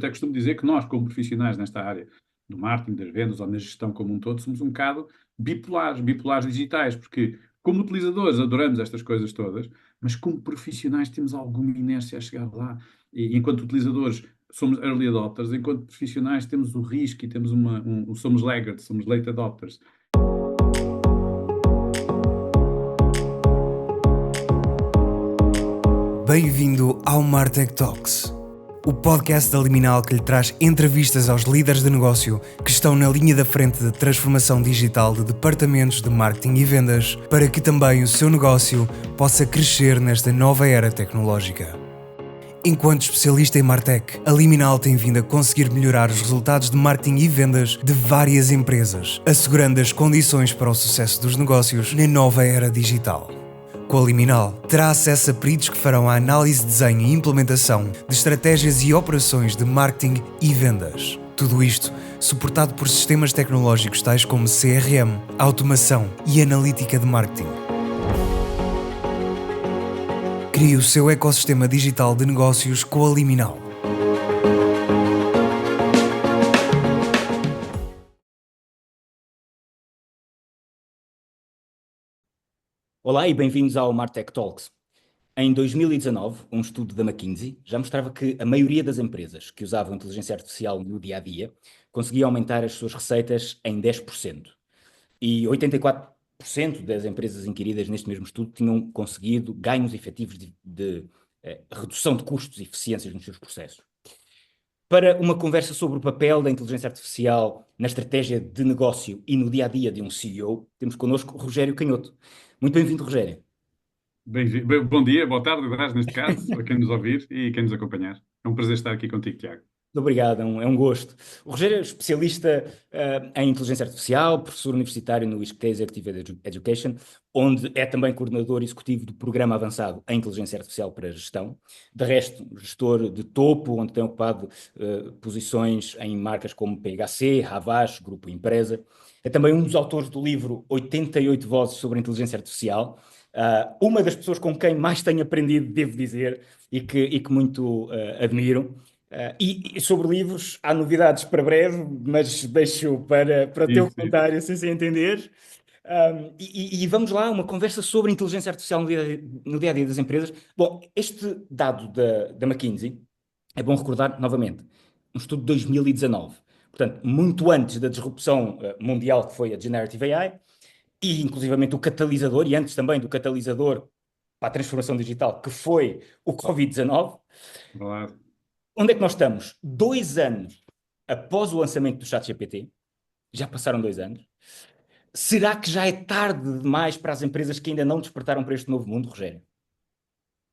até costumo dizer que nós, como profissionais nesta área do marketing, das vendas ou na gestão como um todo, somos um bocado bipolares digitais, porque como utilizadores adoramos estas coisas todas, mas como profissionais temos alguma inércia a chegar lá. E enquanto utilizadores somos early adopters, enquanto profissionais temos o risco e temos somos laggards, somos late adopters. Bem-vindo ao Martech Talks, o podcast da Liminal que lhe traz entrevistas aos líderes de negócio que estão na linha da frente da transformação digital de departamentos de marketing e vendas para que também o seu negócio possa crescer nesta nova era tecnológica. Enquanto especialista em Martech, a Liminal tem vindo a conseguir melhorar os resultados de marketing e vendas de várias empresas, assegurando as condições para o sucesso dos negócios na nova era digital. Com a Liminal, terá acesso a peritos que farão a análise, desenho e implementação de estratégias e operações de marketing e vendas. Tudo isto suportado por sistemas tecnológicos tais como CRM, automação e analítica de marketing. Crie o seu ecossistema digital de negócios com a Liminal. Olá e bem-vindos ao Martech Talks. Em 2019, um estudo da McKinsey já mostrava que a maioria das empresas que usavam inteligência artificial no dia-a-dia conseguia aumentar as suas receitas em 10%. E 84% das empresas inquiridas neste mesmo estudo tinham conseguido ganhos efetivos de redução de custos e eficiências nos seus processos. Para uma conversa sobre o papel da inteligência artificial na estratégia de negócio e no dia-a-dia de um CEO, temos connosco Rogério Canhoto. Muito bem-vindo, Rogério. Bom dia, boa tarde, aliás, neste caso, a quem nos ouvir e quem nos acompanhar. É um prazer estar aqui contigo, Tiago. Muito obrigado, é um gosto. O Rogério é especialista em inteligência artificial, professor universitário no ISCTE Executive Education, onde é também coordenador executivo do Programa Avançado em Inteligência Artificial para a Gestão. De resto, gestor de topo, onde tem ocupado posições em marcas como PHC, Havas, Grupo Empresa. É também um dos autores do livro 88 Vozes sobre a Inteligência Artificial. Uma das pessoas com quem mais tenho aprendido, devo dizer, e que muito admiro. E sobre livros, há novidades para breve, mas deixo para o teu comentário, sem se entender. E vamos lá, uma conversa sobre inteligência artificial no dia-a-dia das empresas. Bom, este dado da McKinsey, é bom recordar novamente, um estudo de 2019. Portanto, muito antes da disrupção mundial que foi a Generative AI, e inclusivamente o catalisador, e antes também do catalisador para a transformação digital, que foi o Covid-19. Olá. Onde é que nós estamos? 2 anos após o lançamento do ChatGPT, já passaram 2 anos. Será que já é tarde demais para as empresas que ainda não despertaram para este novo mundo, Rogério?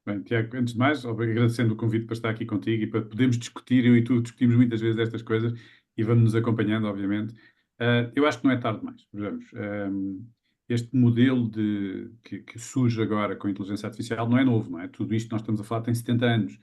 Bem, Tiago, antes de mais, agradecendo o convite para estar aqui contigo e para podermos discutir, eu e tu discutimos muitas vezes estas coisas e vamos nos acompanhando, obviamente. Eu acho que não é tarde demais, vejamos. Este modelo que surge agora com a inteligência artificial não é novo, não é? Tudo isto que nós estamos a falar tem 70 anos.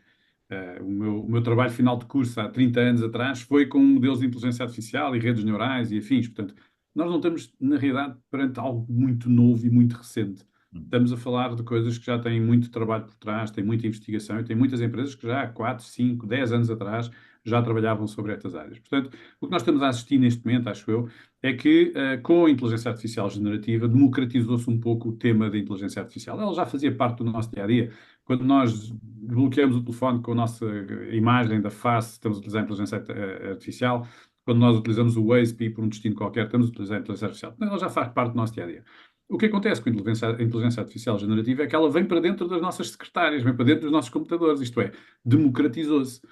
O meu trabalho final de curso há 30 anos atrás foi com modelos de inteligência artificial e redes neurais e afins. Portanto, nós não estamos, na realidade, perante algo muito novo e muito recente. Estamos a falar de coisas que já têm muito trabalho por trás, têm muita investigação e tem muitas empresas que já há 4, 5, 10 anos atrás já trabalhavam sobre estas áreas. Portanto, o que nós estamos a assistir neste momento, acho eu, é que com a inteligência artificial generativa democratizou-se um pouco o tema da inteligência artificial. Ela já fazia parte do nosso dia-a-dia. Quando nós bloqueamos o telefone com a nossa imagem da face, estamos a utilizar a inteligência artificial. Quando nós utilizamos o Waze para ir por um destino qualquer, estamos a utilizar a inteligência artificial. Ela já faz parte do nosso dia-a-dia. O que acontece com a inteligência artificial generativa é que ela vem para dentro das nossas secretárias, vem para dentro dos nossos computadores, isto é, democratizou-se.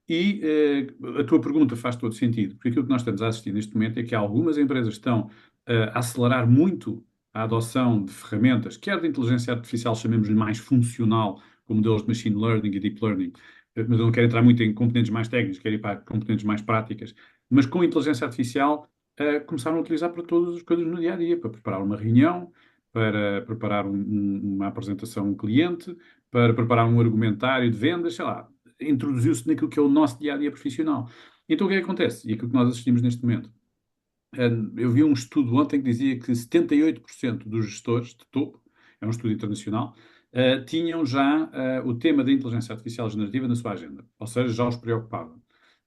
E a tua pergunta faz todo sentido, porque aquilo que nós estamos a assistir neste momento é que algumas empresas estão a acelerar muito a adoção de ferramentas, quer de inteligência artificial, chamemos-lhe mais funcional, como modelos de machine learning e deep learning, mas eu não quero entrar muito em componentes mais técnicos, quero ir para componentes mais práticas, mas com a inteligência artificial começaram a utilizar para todas as coisas no dia-a-dia, para preparar uma reunião, para preparar uma apresentação a um cliente, para preparar um argumentário de vendas, sei lá, introduziu-se naquilo que é o nosso dia-a-dia profissional. Então o que é que acontece? E aquilo que nós assistimos neste momento? Eu vi um estudo ontem que dizia que 78% dos gestores de topo, é um estudo internacional, tinham já o tema da inteligência artificial generativa na sua agenda, ou seja, já os preocupava.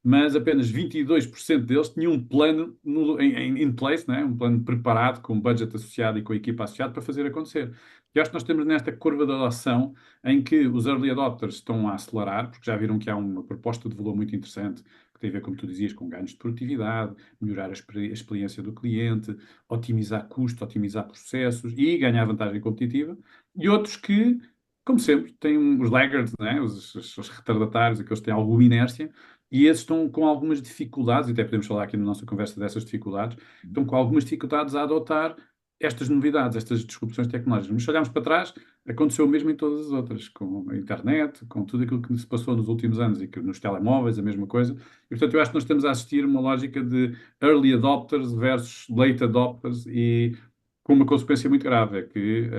mas apenas 22% deles tinham um plano in place, né? Um plano preparado, com budget associado e com a equipa associada para fazer acontecer. E acho que nós temos nesta curva de adoção em que os early adopters estão a acelerar, porque já viram que há uma proposta de valor muito interessante, que tem a ver, como tu dizias, com ganhos de produtividade, melhorar a experiência do cliente, otimizar custos, otimizar processos e ganhar vantagem competitiva. E outros que, como sempre, têm os laggards, né? Os retardatários, aqueles que têm alguma inércia, e esses estão com algumas dificuldades, e até podemos falar aqui na nossa conversa dessas dificuldades, estão com algumas dificuldades a adotar estas novidades, estas disrupções tecnológicas. Mas se olharmos para trás, aconteceu o mesmo em todas as outras, com a internet, com tudo aquilo que se passou nos últimos anos e que nos telemóveis, a mesma coisa. E, portanto, eu acho que nós estamos a assistir uma lógica de early adopters versus late adopters e com uma consequência muito grave, é que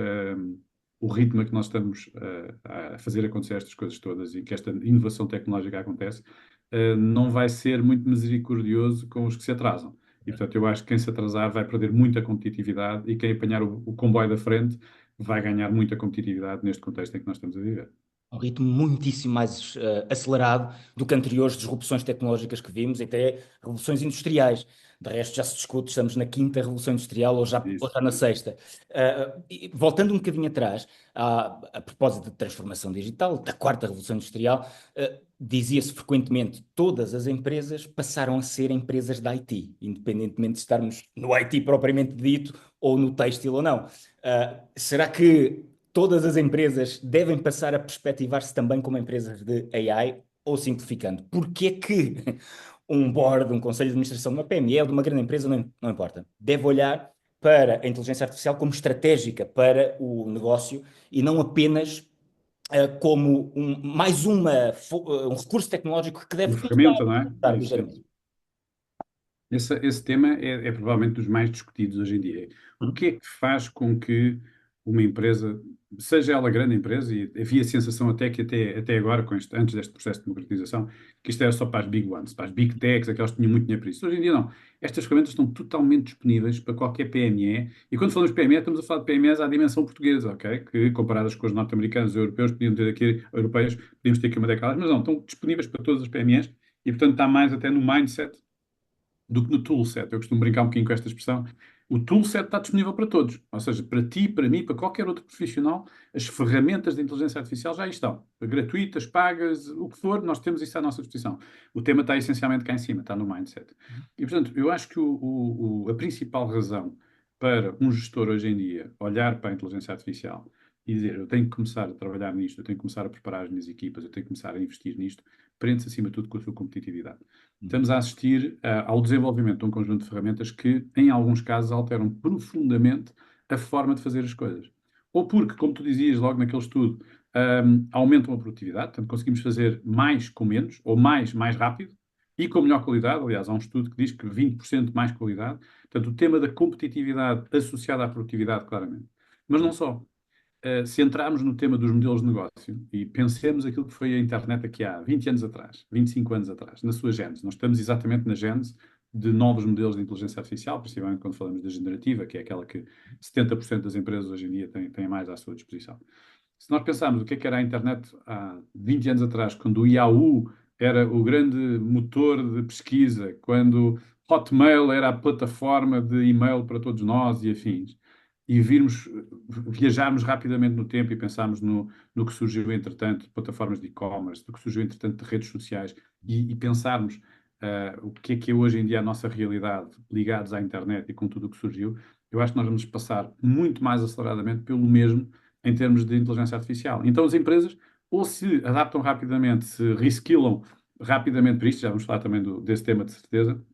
o ritmo a que nós estamos a fazer acontecer estas coisas todas e que esta inovação tecnológica acontece, não vai ser muito misericordioso com os que se atrasam. E, portanto, eu acho que quem se atrasar vai perder muita competitividade e quem apanhar o comboio da frente vai ganhar muita competitividade neste contexto em que nós estamos a viver. Um ritmo muitíssimo mais acelerado do que anteriores disrupções tecnológicas que vimos, até revoluções industriais. De resto, já se discute, estamos na quinta revolução industrial ou Isso, já na isso. sexta. E voltando um bocadinho atrás, a propósito de transformação digital, da quarta revolução industrial, dizia-se frequentemente todas as empresas passaram a ser empresas de IT, independentemente de estarmos no IT propriamente dito ou no têxtil ou não. Será que todas as empresas devem passar a perspectivar-se também como empresas de AI, ou simplificando, porque é que um board, um conselho de administração de uma PME ou de uma grande empresa, não importa, deve olhar para a inteligência artificial como estratégica para o negócio e não apenas como um recurso tecnológico que deve Uma ferramenta, não é? usar É isso. ligeiramente. Esse tema é provavelmente dos mais discutidos hoje em dia. O que é que faz com que uma empresa, seja ela grande empresa, e havia a sensação até que até agora, antes deste processo de democratização, que isto era só para as big ones, para as big techs, aquelas que tinham muito dinheiro para isso. Hoje em dia não. Estas ferramentas estão totalmente disponíveis para qualquer PME, e quando falamos de PME, estamos a falar de PMEs à dimensão portuguesa, ok? Que comparadas com os norte-americanos e europeus, podíamos ter aqui uma década, mas não, estão disponíveis para todas as PMEs, e portanto está mais até no mindset do que no toolset. Eu costumo brincar um bocadinho com esta expressão. O toolset está disponível para todos. Ou seja, para ti, para mim, para qualquer outro profissional, as ferramentas de inteligência artificial já aí estão. Gratuitas, pagas, o que for, nós temos isso à nossa disposição. O tema está essencialmente cá em cima, está no mindset. E, portanto, eu acho que a principal razão para um gestor hoje em dia olhar para a inteligência artificial e dizer eu tenho que começar a trabalhar nisto, eu tenho que começar a preparar as minhas equipas, eu tenho que começar a investir nisto, prende-se acima de tudo com a sua competitividade. Estamos a assistir ao desenvolvimento de um conjunto de ferramentas que, em alguns casos, alteram profundamente a forma de fazer as coisas. Ou porque, como tu dizias logo naquele estudo, aumentam a produtividade, portanto, conseguimos fazer mais com menos, ou mais rápido, e com melhor qualidade. Aliás, há um estudo que diz que 20% mais qualidade. Portanto, o tema da competitividade associada à produtividade, claramente. Mas não só. Se entrarmos no tema dos modelos de negócio e pensemos aquilo que foi a internet aqui há 20 anos atrás, 25 anos atrás, na sua gênese, nós estamos exatamente na gênese de novos modelos de inteligência artificial, principalmente quando falamos da generativa, que é aquela que 70% das empresas hoje em dia têm mais à sua disposição. Se nós pensarmos o que era a internet há 20 anos atrás, quando o Yahoo era o grande motor de pesquisa, quando Hotmail era a plataforma de e-mail para todos nós e afins, e viajarmos rapidamente no tempo e pensarmos no que surgiu entretanto de plataformas de e-commerce, do que surgiu entretanto de redes sociais e pensarmos o que é hoje em dia a nossa realidade ligados à internet e com tudo o que surgiu, eu acho que nós vamos passar muito mais aceleradamente pelo mesmo em termos de inteligência artificial. Então as empresas ou se adaptam rapidamente, se reskillam rapidamente para isto, já vamos falar também desse tema de certeza,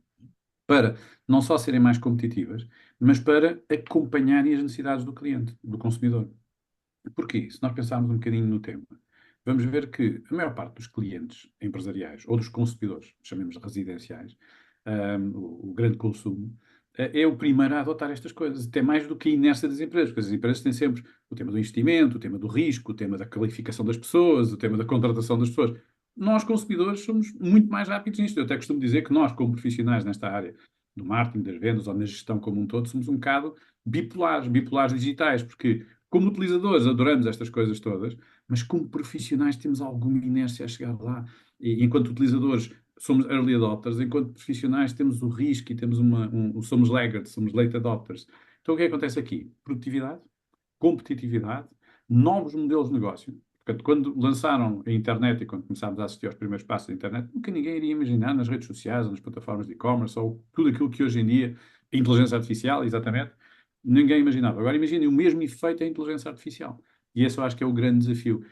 para não só serem mais competitivas, mas para acompanharem as necessidades do cliente, do consumidor. Porquê? Se nós pensarmos um bocadinho no tema, vamos ver que a maior parte dos clientes empresariais ou dos consumidores, chamemos de residenciais, o grande consumo, é o primeiro a adotar estas coisas, até mais do que a inércia das empresas, porque as empresas têm sempre o tema do investimento, o tema do risco, o tema da qualificação das pessoas, o tema da contratação das pessoas. Nós, consumidores, somos muito mais rápidos nisto. Eu até costumo dizer que nós, como profissionais nesta área do marketing, das vendas ou na gestão como um todo, somos um bocado bipolares digitais, porque como utilizadores adoramos estas coisas todas, mas como profissionais temos alguma inércia a chegar lá. E enquanto utilizadores somos early adopters, enquanto profissionais temos o risco e temos somos laggards, somos late adopters. Então o que é que acontece aqui? Produtividade, competitividade, novos modelos de negócio. Portanto, quando lançaram a internet e quando começámos a assistir aos primeiros passos da internet, nunca ninguém iria imaginar nas redes sociais, ou nas plataformas de e-commerce, ou tudo aquilo que hoje em dia, a inteligência artificial, exatamente, ninguém imaginava. Agora imaginem o mesmo efeito da inteligência artificial. E esse eu acho que é o grande desafio.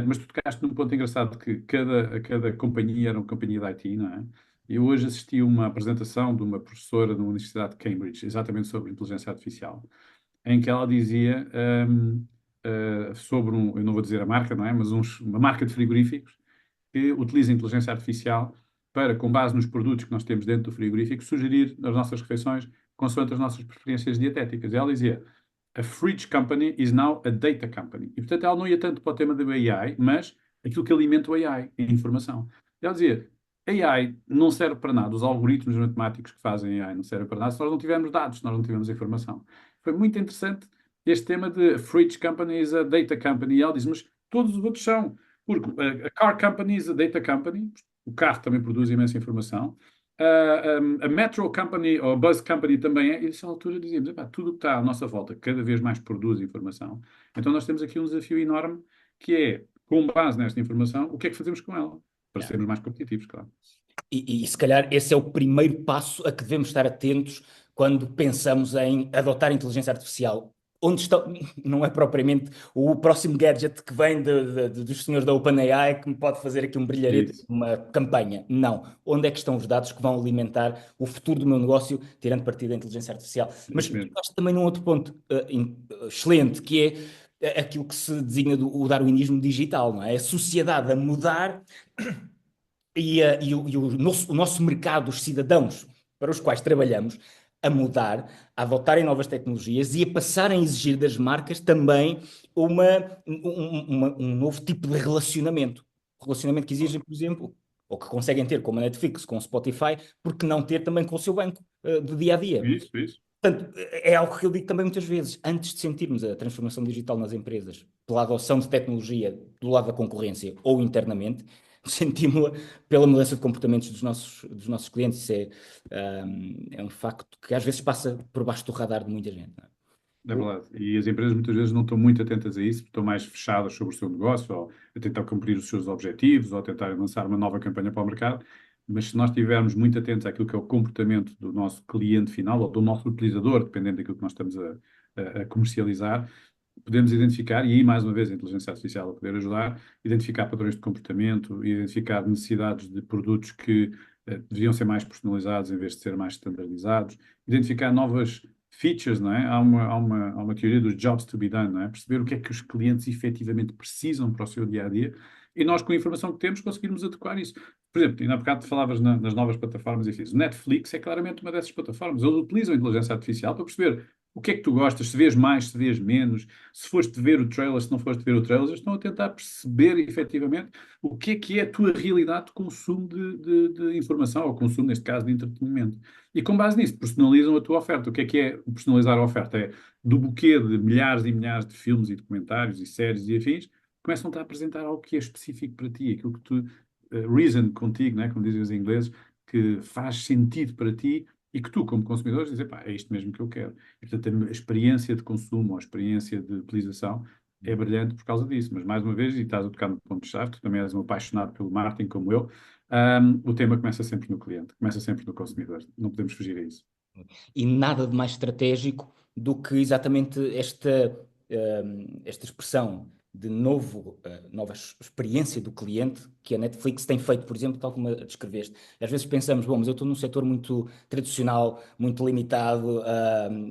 Mas tu tocaste num ponto engraçado que cada companhia era uma companhia de IT, não é? Eu hoje assisti a uma apresentação de uma professora de uma universidade de Cambridge, exatamente sobre inteligência artificial, em que ela dizia sobre eu não vou dizer a marca, não é? Mas uma marca de frigoríficos que utiliza inteligência artificial para, com base nos produtos que nós temos dentro do frigorífico, sugerir as nossas refeições consoante as nossas preferências dietéticas. E ela dizia: a fridge company is now a data company. E, portanto, ela não ia tanto para o tema do AI, mas aquilo que alimenta o AI, a informação. E ela dizia: AI não serve para nada, os algoritmos matemáticos que fazem AI não servem para nada se nós não tivermos dados, se nós não tivermos informação. Foi muito interessante este tema de fridge company is a data company. E ela diz: mas todos os outros são. Porque a car company is a data company, o carro também produz imensa informação. A Metro Company ou a Bus Company também é, e nessa altura dizíamos: epá, tudo o que está à nossa volta cada vez mais produz informação. Então nós temos aqui um desafio enorme que é, com base nesta informação, o que é que fazemos com ela? Para Yeah. sermos mais competitivos, claro. E se calhar esse é o primeiro passo a que devemos estar atentos quando pensamos em adotar a inteligência artificial. Onde está, não é propriamente o próximo gadget que vem dos senhores da OpenAI que me pode fazer aqui um brilharete, Isso, uma campanha. Não. Onde é que estão os dados que vão alimentar o futuro do meu negócio, tirando partido da inteligência artificial? Mas isso tu mesmo. tocaste também num outro ponto excelente, que é aquilo que se designa o darwinismo digital, não é? A sociedade a mudar e o nosso mercado, os cidadãos para os quais trabalhamos, a mudar, a adotarem novas tecnologias e a passarem a exigir das marcas também um novo tipo de relacionamento. Relacionamento que exigem, por exemplo, ou que conseguem ter com a Netflix, com o Spotify, porque não ter também com o seu banco do dia a dia. Isso, isso. Portanto, é algo que eu digo também muitas vezes, antes de sentirmos a transformação digital nas empresas, pela adoção de tecnologia do lado da concorrência ou internamente, sentimos-la pela mudança de comportamentos dos nossos clientes. Isso é um facto que às vezes passa por baixo do radar de muita gente. Não é? É verdade. E as empresas muitas vezes não estão muito atentas a isso, estão mais fechadas sobre o seu negócio, ou a tentar cumprir os seus objetivos, ou a tentar lançar uma nova campanha para o mercado. Mas se nós estivermos muito atentos àquilo que é o comportamento do nosso cliente final, ou do nosso utilizador, dependendo daquilo que nós estamos a comercializar, podemos identificar, e aí mais uma vez a inteligência artificial a poder ajudar, identificar padrões de comportamento, identificar necessidades de produtos que deviam ser mais personalizados em vez de ser mais standardizados, identificar novas features, não é? Há uma teoria dos jobs to be done, não é? Perceber o que é que os clientes efetivamente precisam para o seu dia a dia e nós, com a informação que temos, conseguirmos adequar isso. Por exemplo, ainda há bocado falavas nas novas plataformas e fiz. O Netflix é claramente uma dessas plataformas. Eles utilizam a inteligência artificial para perceber o que é que tu gostas, se vês mais, se vês menos, se foste ver o trailer, se não foste ver o trailer, eles estão a tentar perceber efetivamente o que é a tua realidade de consumo de informação, ou consumo, neste caso, de entretenimento. E com base nisso, personalizam a tua oferta. O que é personalizar a oferta? É do buquê de milhares e milhares de filmes e documentários e séries e afins, começam-te a apresentar algo que é específico para ti, aquilo que tu reason contigo, né, como dizem os ingleses, que faz sentido para ti e que tu, como consumidor, dizes: pá, é isto mesmo que eu quero. E, portanto, a experiência de consumo, ou a experiência de utilização é brilhante por causa disso. Mas, mais uma vez, e estás a tocar no ponto-chave, tu também és um apaixonado pelo marketing como eu, o tema começa sempre no cliente, começa sempre no consumidor. Não podemos fugir a isso. E nada de mais estratégico do que exatamente esta expressão de nova experiência do cliente que a Netflix tem feito, por exemplo, tal como a descreveste. Às vezes pensamos: bom, mas eu estou num setor muito tradicional, muito limitado,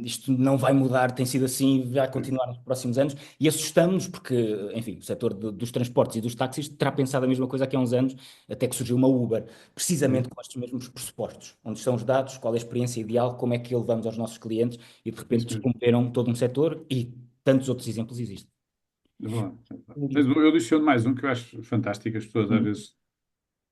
isto não vai mudar, tem sido assim, vai continuar nos próximos anos, e assustamos-nos porque, enfim, o setor dos transportes e dos táxis terá pensado a mesma coisa aqui há uns anos, até que surgiu uma Uber, precisamente com estes mesmos pressupostos. Onde estão os dados, qual é a experiência ideal, como é que levamos aos nossos clientes, e de repente Isso mesmo. descomperam todo um setor, e tantos outros exemplos existem. É verdade, é verdade. Mas eu adiciono mais um que eu acho fantástico. As pessoas, às vezes,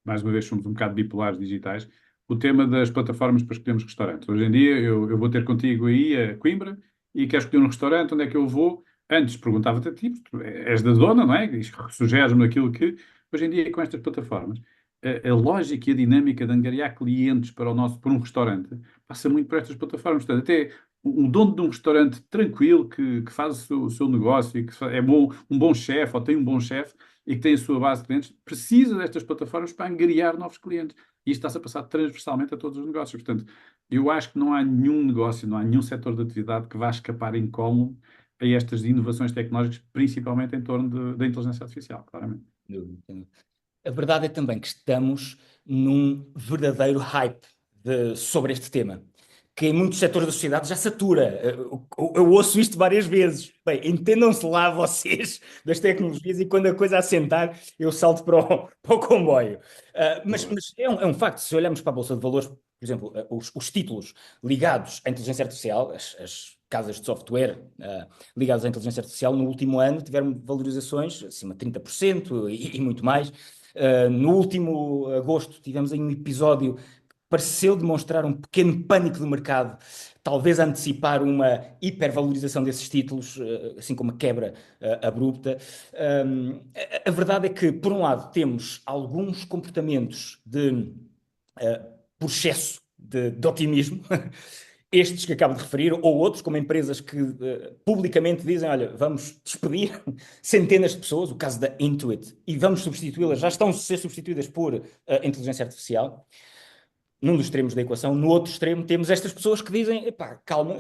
mais uma vez, somos um bocado bipolares digitais. O tema das plataformas para escolhermos restaurantes. Hoje em dia, eu vou ter contigo aí a Coimbra e quero escolher um restaurante, onde é que eu vou? Antes perguntava-te a ti, porque tu és da zona, não é? E sugeres-me aquilo que. Hoje em dia, com estas plataformas, a lógica e a dinâmica de angariar clientes para um restaurante passa muito por estas plataformas. Portanto, até um dono de um restaurante tranquilo que faz o seu negócio e que é bom, um bom chefe ou tem um bom chefe e que tem a sua base de clientes, precisa destas plataformas para angariar novos clientes. E isto está-se a passar transversalmente a todos os negócios. Portanto, eu acho que não há nenhum negócio, não há nenhum setor de atividade que vá escapar incólume a estas inovações tecnológicas, principalmente em torno da inteligência artificial, claramente. A verdade é também que estamos num verdadeiro hype sobre este tema, que em muitos setores da sociedade já satura. Eu ouço isto várias vezes. Bem, entendam-se lá vocês das tecnologias e quando a coisa assentar, eu salto para o comboio. Mas é um facto, se olharmos para a Bolsa de Valores, por exemplo, os títulos ligados à inteligência artificial, as casas de software ligadas à inteligência artificial, no último ano tiveram valorizações acima de 30% e muito mais. No último agosto tivemos aí um episódio que pareceu demonstrar um pequeno pânico do mercado, talvez antecipar uma hipervalorização desses títulos, assim como uma quebra abrupta. A verdade é que, por um lado, temos alguns comportamentos por excesso de otimismo, estes que acabo de referir, ou outros, como empresas que publicamente dizem, olha, vamos despedir centenas de pessoas, o caso da Intuit, e vamos substituí-las, já estão a ser substituídas por inteligência artificial, num dos extremos da equação. No outro extremo temos estas pessoas que dizem, epá, calma,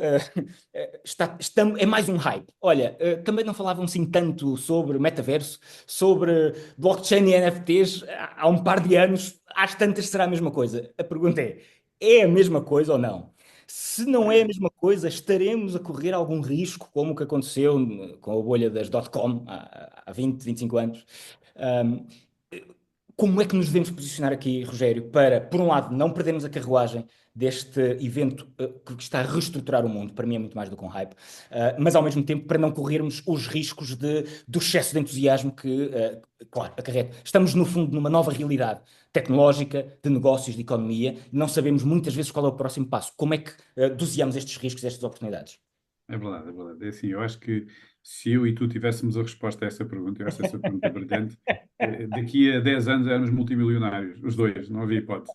é mais um hype. Olha, também não falavam assim tanto sobre metaverso, sobre blockchain e NFTs há um par de anos, às tantas será a mesma coisa. A pergunta é a mesma coisa ou não? Se não é a mesma coisa, estaremos a correr algum risco, como o que aconteceu com a bolha das dot-com há 20, 25 anos. Um, Como é que nos devemos posicionar aqui, Rogério, para, por um lado, não perdermos a carruagem deste evento que está a reestruturar o mundo, para mim é muito mais do que um hype, mas ao mesmo tempo para não corrermos os riscos do excesso de entusiasmo que, claro, acarreta. Estamos, no fundo, numa nova realidade tecnológica, de negócios, de economia, e não sabemos muitas vezes qual é o próximo passo. Como é que doseamos estes riscos, estas oportunidades? É verdade, é verdade. É assim, eu acho que se eu e tu tivéssemos a resposta a essa pergunta, eu acho essa pergunta brilhante, daqui a 10 anos éramos multimilionários, os dois, não havia hipótese.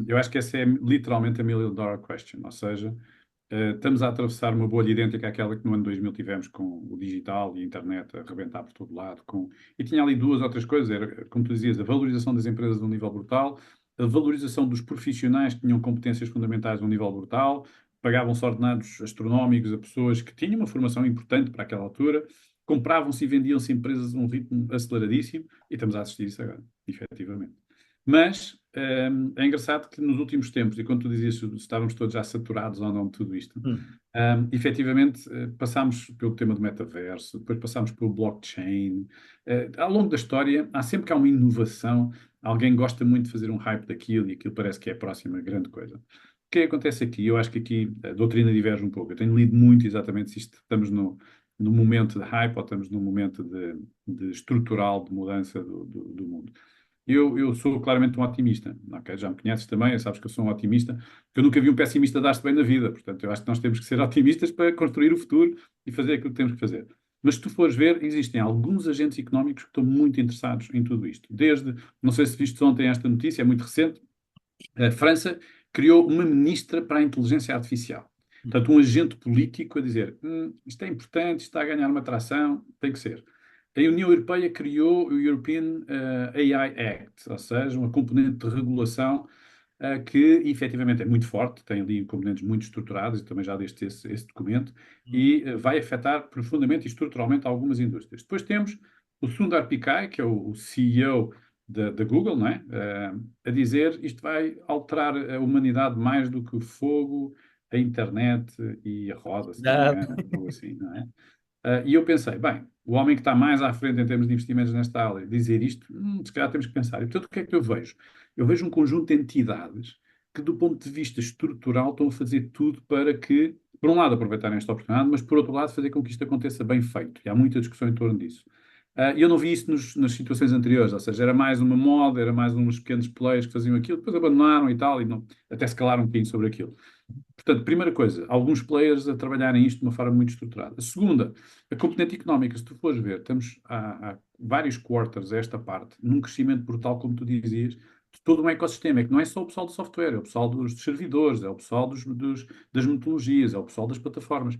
Eu acho que essa é literalmente a million dollar question, ou seja, estamos a atravessar uma bolha idêntica àquela que no ano 2000 tivemos com o digital e a internet a arrebentar por todo lado. E tinha ali duas outras coisas, era, como tu dizias, a valorização das empresas a um nível brutal, a valorização dos profissionais que tinham competências fundamentais a um nível brutal, pagavam-se ordenados astronómicos a pessoas que tinham uma formação importante para aquela altura, compravam-se e vendiam-se empresas a um ritmo aceleradíssimo, e estamos a assistir isso agora, efetivamente. Mas é engraçado que nos últimos tempos, e quando tu dizias se estávamos todos já saturados ou não de tudo isto, efetivamente passámos pelo tema do metaverso, depois passámos pelo blockchain. Ao longo da história, sempre que há uma inovação, alguém gosta muito de fazer um hype daquilo e aquilo parece que é a próxima grande coisa. O que acontece aqui? Eu acho que aqui a doutrina diverge um pouco. Eu tenho lido muito exatamente se estamos no momento de hype ou estamos num momento de estrutural de mudança do mundo. Eu sou claramente um otimista, ok? Já me conheces também, sabes que eu sou um otimista, porque eu nunca vi um pessimista dar-se bem na vida. Portanto, eu acho que nós temos que ser otimistas para construir o futuro e fazer aquilo que temos que fazer. Mas se tu fores ver, existem alguns agentes económicos que estão muito interessados em tudo isto. Não sei se viste ontem esta notícia, é muito recente, a França criou uma ministra para a inteligência artificial. Portanto, um agente político a dizer isto é importante, isto está a ganhar uma atração, tem que ser. A União Europeia criou o European AI Act, ou seja, uma componente de regulação que efetivamente é muito forte, tem ali componentes muito estruturados, e também já deste esse documento, e vai afetar profundamente e estruturalmente algumas indústrias. Depois temos o Sundar Pichai, que é o CEO da Google, não é? A dizer isto vai alterar a humanidade mais do que o fogo, a internet e a roda, se não me engano, ou assim, não é? E eu pensei, bem, o homem que está mais à frente em termos de investimentos nesta área, dizer isto, se calhar temos que pensar. E portanto, o que é que eu vejo? Eu vejo um conjunto de entidades que, do ponto de vista estrutural, estão a fazer tudo para que, por um lado, aproveitarem esta oportunidade, mas, por outro lado, fazer com que isto aconteça bem feito. E há muita discussão em torno disso. Eu não vi isso nas situações anteriores, ou seja, era mais uma moda, era mais uns pequenos players que faziam aquilo, depois abandonaram e tal, e até se calaram um bocadinho sobre aquilo. Portanto, primeira coisa, alguns players a trabalharem isto de uma forma muito estruturada. A segunda, a componente económica, se tu fores ver, estamos há vários quarters a esta parte, num crescimento brutal, como tu dizias, de todo um ecossistema. É que não é só o pessoal do software, é o pessoal dos servidores, é o pessoal das metodologias, é o pessoal das plataformas.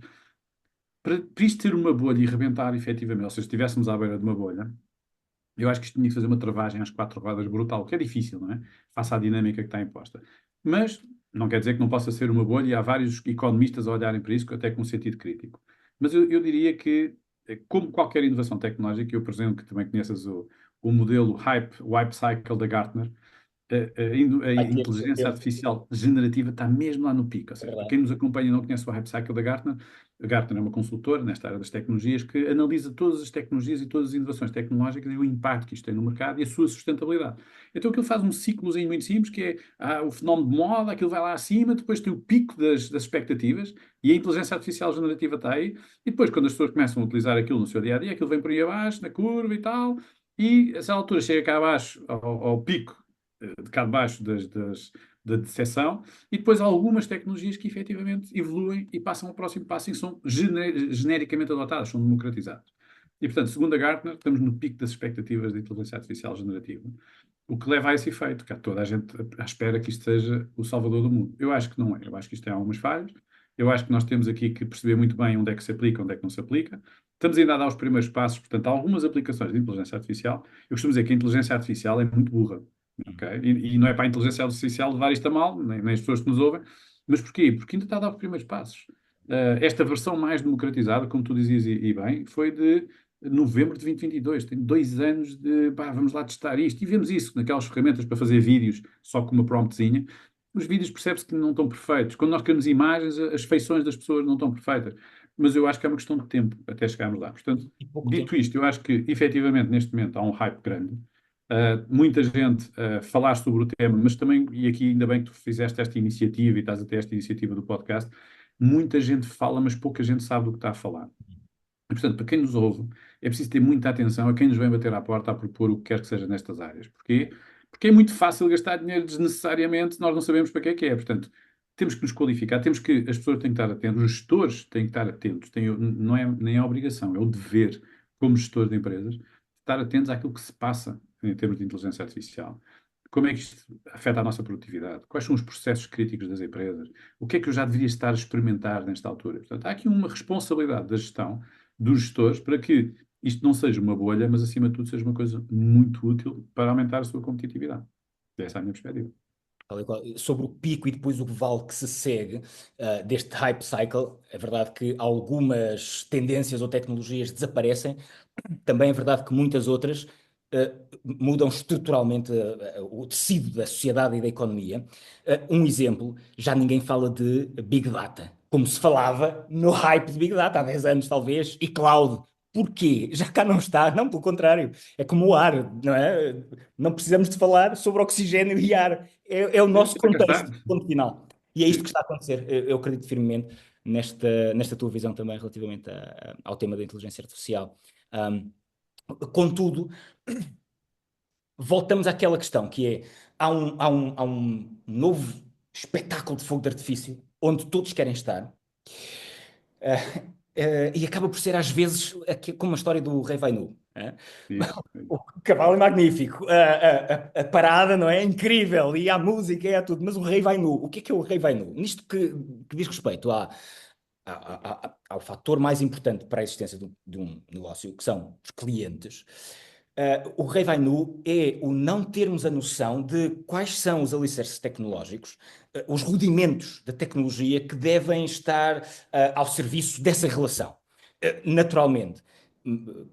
Para isto ter uma bolha e rebentar efetivamente, ou seja, se estivéssemos à beira de uma bolha, eu acho que isto tinha que fazer uma travagem às quatro rodas brutal, que é difícil, não é? Face à dinâmica que está imposta. Mas não quer dizer que não possa ser uma bolha, e há vários economistas a olharem para isso, até com um sentido crítico. Mas eu diria que, como qualquer inovação tecnológica, eu presumo que também conheças o modelo Hype Cycle da Gartner, a Vai ter inteligência tempo, artificial generativa está mesmo lá no pico. Ou é seja, para verdade. quem nos acompanha e não conhece o Hype Cycle da Gartner, a Gartner é uma consultora nesta área das tecnologias que analisa todas as tecnologias e todas as inovações tecnológicas e o impacto que isto tem no mercado e a sua sustentabilidade. Então aquilo faz um ciclozinho muito simples, que é o fenómeno de moda, aquilo vai lá acima, depois tem o pico das expectativas e a inteligência artificial generativa está aí, e depois quando as pessoas começam a utilizar aquilo no seu dia-a-dia, aquilo vem por aí abaixo, na curva e tal, e a essa altura chega cá abaixo, ao pico de cá de baixo da deteção, e depois há algumas tecnologias que efetivamente evoluem e passam ao próximo passo e são genericamente adotadas, são democratizadas. E, portanto, segundo a Gartner, estamos no pico das expectativas de inteligência artificial generativa, o que leva a esse efeito, que há toda a gente à espera que isto seja o salvador do mundo. Eu acho que não é. Eu acho que isto tem algumas falhas. Eu acho que nós temos aqui que perceber muito bem onde é que se aplica, onde é que não se aplica. Estamos ainda a dar os primeiros passos, portanto, há algumas aplicações de inteligência artificial. Eu costumo dizer que a inteligência artificial é muito burra. Ok? E não é para a inteligência artificial levar isto a mal, nem as pessoas que nos ouvem, mas porquê? Porque ainda está a dar os primeiros passos. Esta versão mais democratizada, como tu dizias e bem, foi de novembro de 2022. Tem 2 anos de, pá, vamos lá testar isto. E vemos isso naquelas ferramentas para fazer vídeos, só com uma promptzinha. Os vídeos percebe-se que não estão perfeitos. Quando nós queremos imagens, as feições das pessoas não estão perfeitas. Mas eu acho que é uma questão de tempo até chegarmos lá. Portanto, E pouco tempo. dito isto, eu acho que efetivamente neste momento há um hype grande. Muita gente falar sobre o tema, mas também, e aqui ainda bem que tu fizeste esta iniciativa e estás a ter esta iniciativa do podcast, muita gente fala, mas pouca gente sabe do que está a falar. E, portanto, para quem nos ouve, é preciso ter muita atenção a quem nos vem bater à porta a propor o que quer que seja nestas áreas. Porquê? Porque é muito fácil gastar dinheiro desnecessariamente se nós não sabemos para que é que é. Portanto, temos que nos qualificar, temos que, as pessoas têm que estar atentas, os gestores têm que estar atentos, não é nem a obrigação, é o dever, como gestores de empresas, estar atentos àquilo que se passa em termos de inteligência artificial. Como é que isto afeta a nossa produtividade? Quais são os processos críticos das empresas? O que é que eu já deveria estar a experimentar nesta altura? Portanto, há aqui uma responsabilidade da gestão dos gestores para que isto não seja uma bolha, mas acima de tudo seja uma coisa muito útil para aumentar a sua competitividade. Essa é a minha perspectiva. Sobre o pico e depois o vale que se segue deste hype cycle, é verdade que algumas tendências ou tecnologias desaparecem, também é verdade que muitas outras mudam estruturalmente o tecido da sociedade e da economia. Um exemplo, já ninguém fala de Big Data, como se falava no hype de Big Data há 10 anos talvez, e cloud. Porquê? Já cá não está, não, pelo contrário. É como o ar, não é? Não precisamos de falar sobre oxigênio e ar. É o nosso Já cá está. contexto, ponto final. E é isto que Sim. está a acontecer. Eu acredito firmemente nesta tua visão também relativamente ao tema da inteligência artificial. Um, Contudo, voltamos àquela questão que é, há um novo espetáculo de fogo de artifício onde todos querem estar. E acaba por ser às vezes como a história do Rei Vai Nu. Isso. O cavalo é magnífico, a parada, não é? É incrível, e a música, é tudo, mas o Rei Vai Nu, o que é o Rei Vai Nu? Nisto que diz respeito ao fator mais importante para a existência de um negócio, que são os clientes. O Rei Vai Nu é o não termos a noção de quais são os alicerces tecnológicos, os rudimentos da tecnologia que devem estar ao serviço dessa relação. Naturalmente,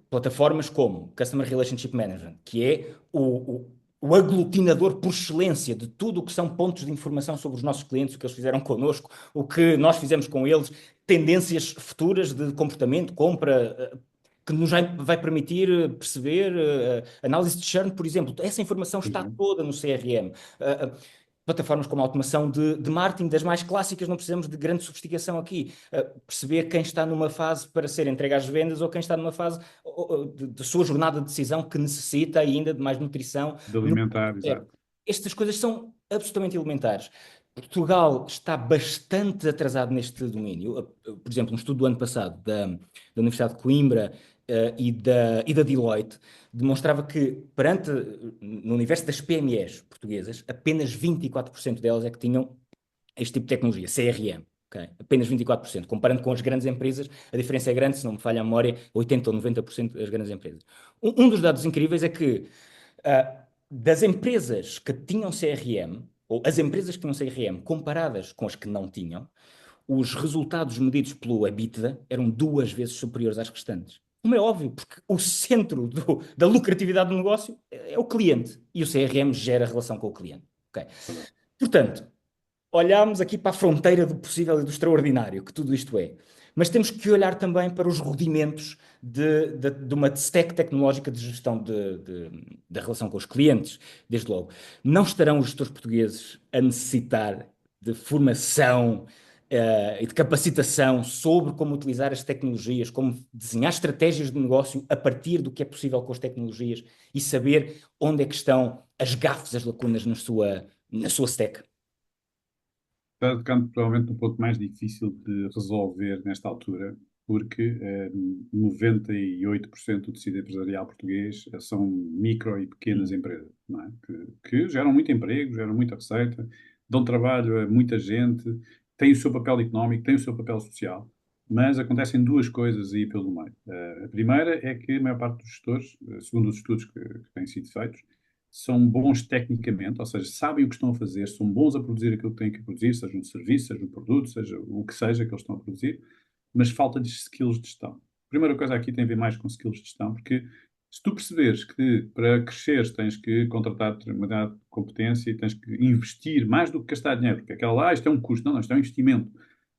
plataformas como Customer Relationship Management, que é o aglutinador por excelência de tudo o que são pontos de informação sobre os nossos clientes, o que eles fizeram connosco, o que nós fizemos com eles, tendências futuras de comportamento, compra, que nos vai permitir perceber análise de churn, por exemplo. Essa informação está toda no CRM. plataformas como a automação de marketing, das mais clássicas, não precisamos de grande sofisticação aqui. Perceber quem está numa fase para ser entregue às vendas ou quem está numa fase de sua jornada de decisão que necessita ainda de mais nutrição. De alimentar, exato. Estas coisas são absolutamente elementares. Portugal está bastante atrasado neste domínio. Por exemplo, um estudo do ano passado da Universidade de Coimbra e da Deloitte demonstrava que, no universo das PMEs portuguesas, apenas 24% delas é que tinham este tipo de tecnologia, CRM. Okay? Apenas 24%. Comparando com as grandes empresas, a diferença é grande, se não me falha a memória, 80% ou 90% das grandes empresas. Um dos dados incríveis é que das empresas que tinham CRM, ou as empresas que tinham CRM comparadas com as que não tinham, os resultados medidos pelo EBITDA eram 2 vezes superiores às restantes. Como é óbvio, porque o centro da lucratividade do negócio é o cliente e o CRM gera relação com o cliente. Okay? Portanto, olhámos aqui para a fronteira do possível e do extraordinário, que tudo isto é. Mas temos que olhar também para os rudimentos de uma stack tecnológica de gestão da relação com os clientes, desde logo. Não estarão os gestores portugueses a necessitar de formação e de capacitação sobre como utilizar as tecnologias, como desenhar estratégias de negócio a partir do que é possível com as tecnologias e saber onde é que estão as gafes, as lacunas na sua stack. Está tocando provavelmente no ponto mais difícil de resolver nesta altura, porque 98% do tecido empresarial português são micro e pequenas empresas, não é? Que geram muito emprego, geram muita receita, dão trabalho a muita gente, têm o seu papel económico, têm o seu papel social, mas acontecem duas coisas aí pelo meio. A primeira é que a maior parte dos gestores, segundo os estudos que têm sido feitos, são bons tecnicamente, ou seja, sabem o que estão a fazer, são bons a produzir aquilo que têm que produzir, seja um serviço, seja um produto, seja o que seja que eles estão a produzir, mas falta-lhes skills de gestão. A primeira coisa aqui tem a ver mais com skills de gestão, porque se tu perceberes que para cresceres tens que contratar determinada competência e tens que investir mais do que gastar dinheiro, porque aquela lá, isto é um custo, não, isto é um investimento.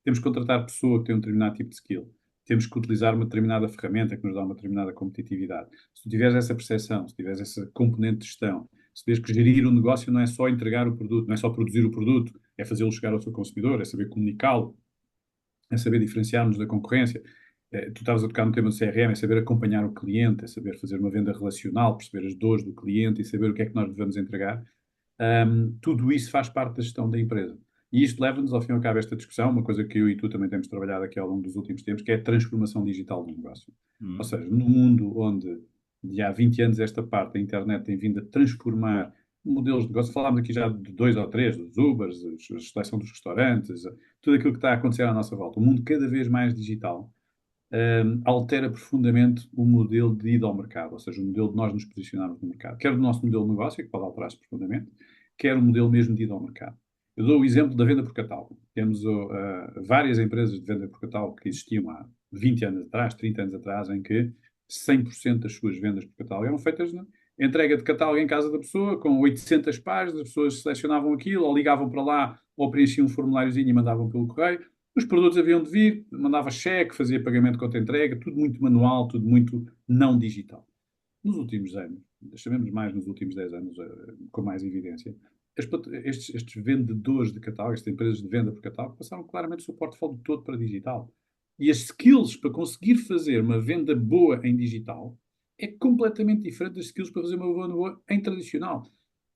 Temos que contratar pessoa que tem um determinado tipo de skill. Temos que utilizar uma determinada ferramenta que nos dá uma determinada competitividade. Se tu tiveres essa percepção, se tiveres essa componente de gestão, se tiveres que gerir o negócio, não é só entregar o produto, não é só produzir o produto, é fazê-lo chegar ao seu consumidor, é saber comunicá-lo, é saber diferenciar-nos da concorrência. Tu estavas a tocar no tema do CRM, é saber acompanhar o cliente, é saber fazer uma venda relacional, perceber as dores do cliente e saber o que é que nós devemos entregar. Tudo isso faz parte da gestão da empresa. E isto leva-nos, ao fim e ao cabo, a esta discussão, uma coisa que eu e tu também temos trabalhado aqui ao longo dos últimos tempos, que é a transformação digital do negócio. Ou seja, no mundo onde, de há 20 anos esta parte, a internet tem vindo a transformar modelos de negócio, falámos aqui já de 2 ou 3, dos Ubers, a seleção dos restaurantes, tudo aquilo que está a acontecer à nossa volta. O mundo cada vez mais digital altera profundamente o modelo de ida ao mercado, ou seja, o modelo de nós nos posicionarmos no mercado. Quer o nosso modelo de negócio, que pode alterar-se profundamente, quer o modelo mesmo de ida ao mercado. Eu dou o exemplo da venda por catálogo. Temos várias empresas de venda por catálogo que existiam há 20 anos atrás, 30 anos atrás, em que 100% das suas vendas por catálogo eram feitas na entrega de catálogo em casa da pessoa, com 800 páginas, as pessoas selecionavam aquilo, ou ligavam para lá, ou preenchiam um formuláriozinho e mandavam pelo correio. Os produtos haviam de vir, mandava cheque, fazia pagamento contra entrega, tudo muito manual, tudo muito não digital. Nos últimos anos, chamemos mais nos últimos 10 anos, com mais evidência, estes vendedores de catálogo, estas empresas de venda por catálogo, passaram claramente o seu portfólio todo para digital. E as skills para conseguir fazer uma venda boa em digital é completamente diferente das skills para fazer uma venda boa em tradicional.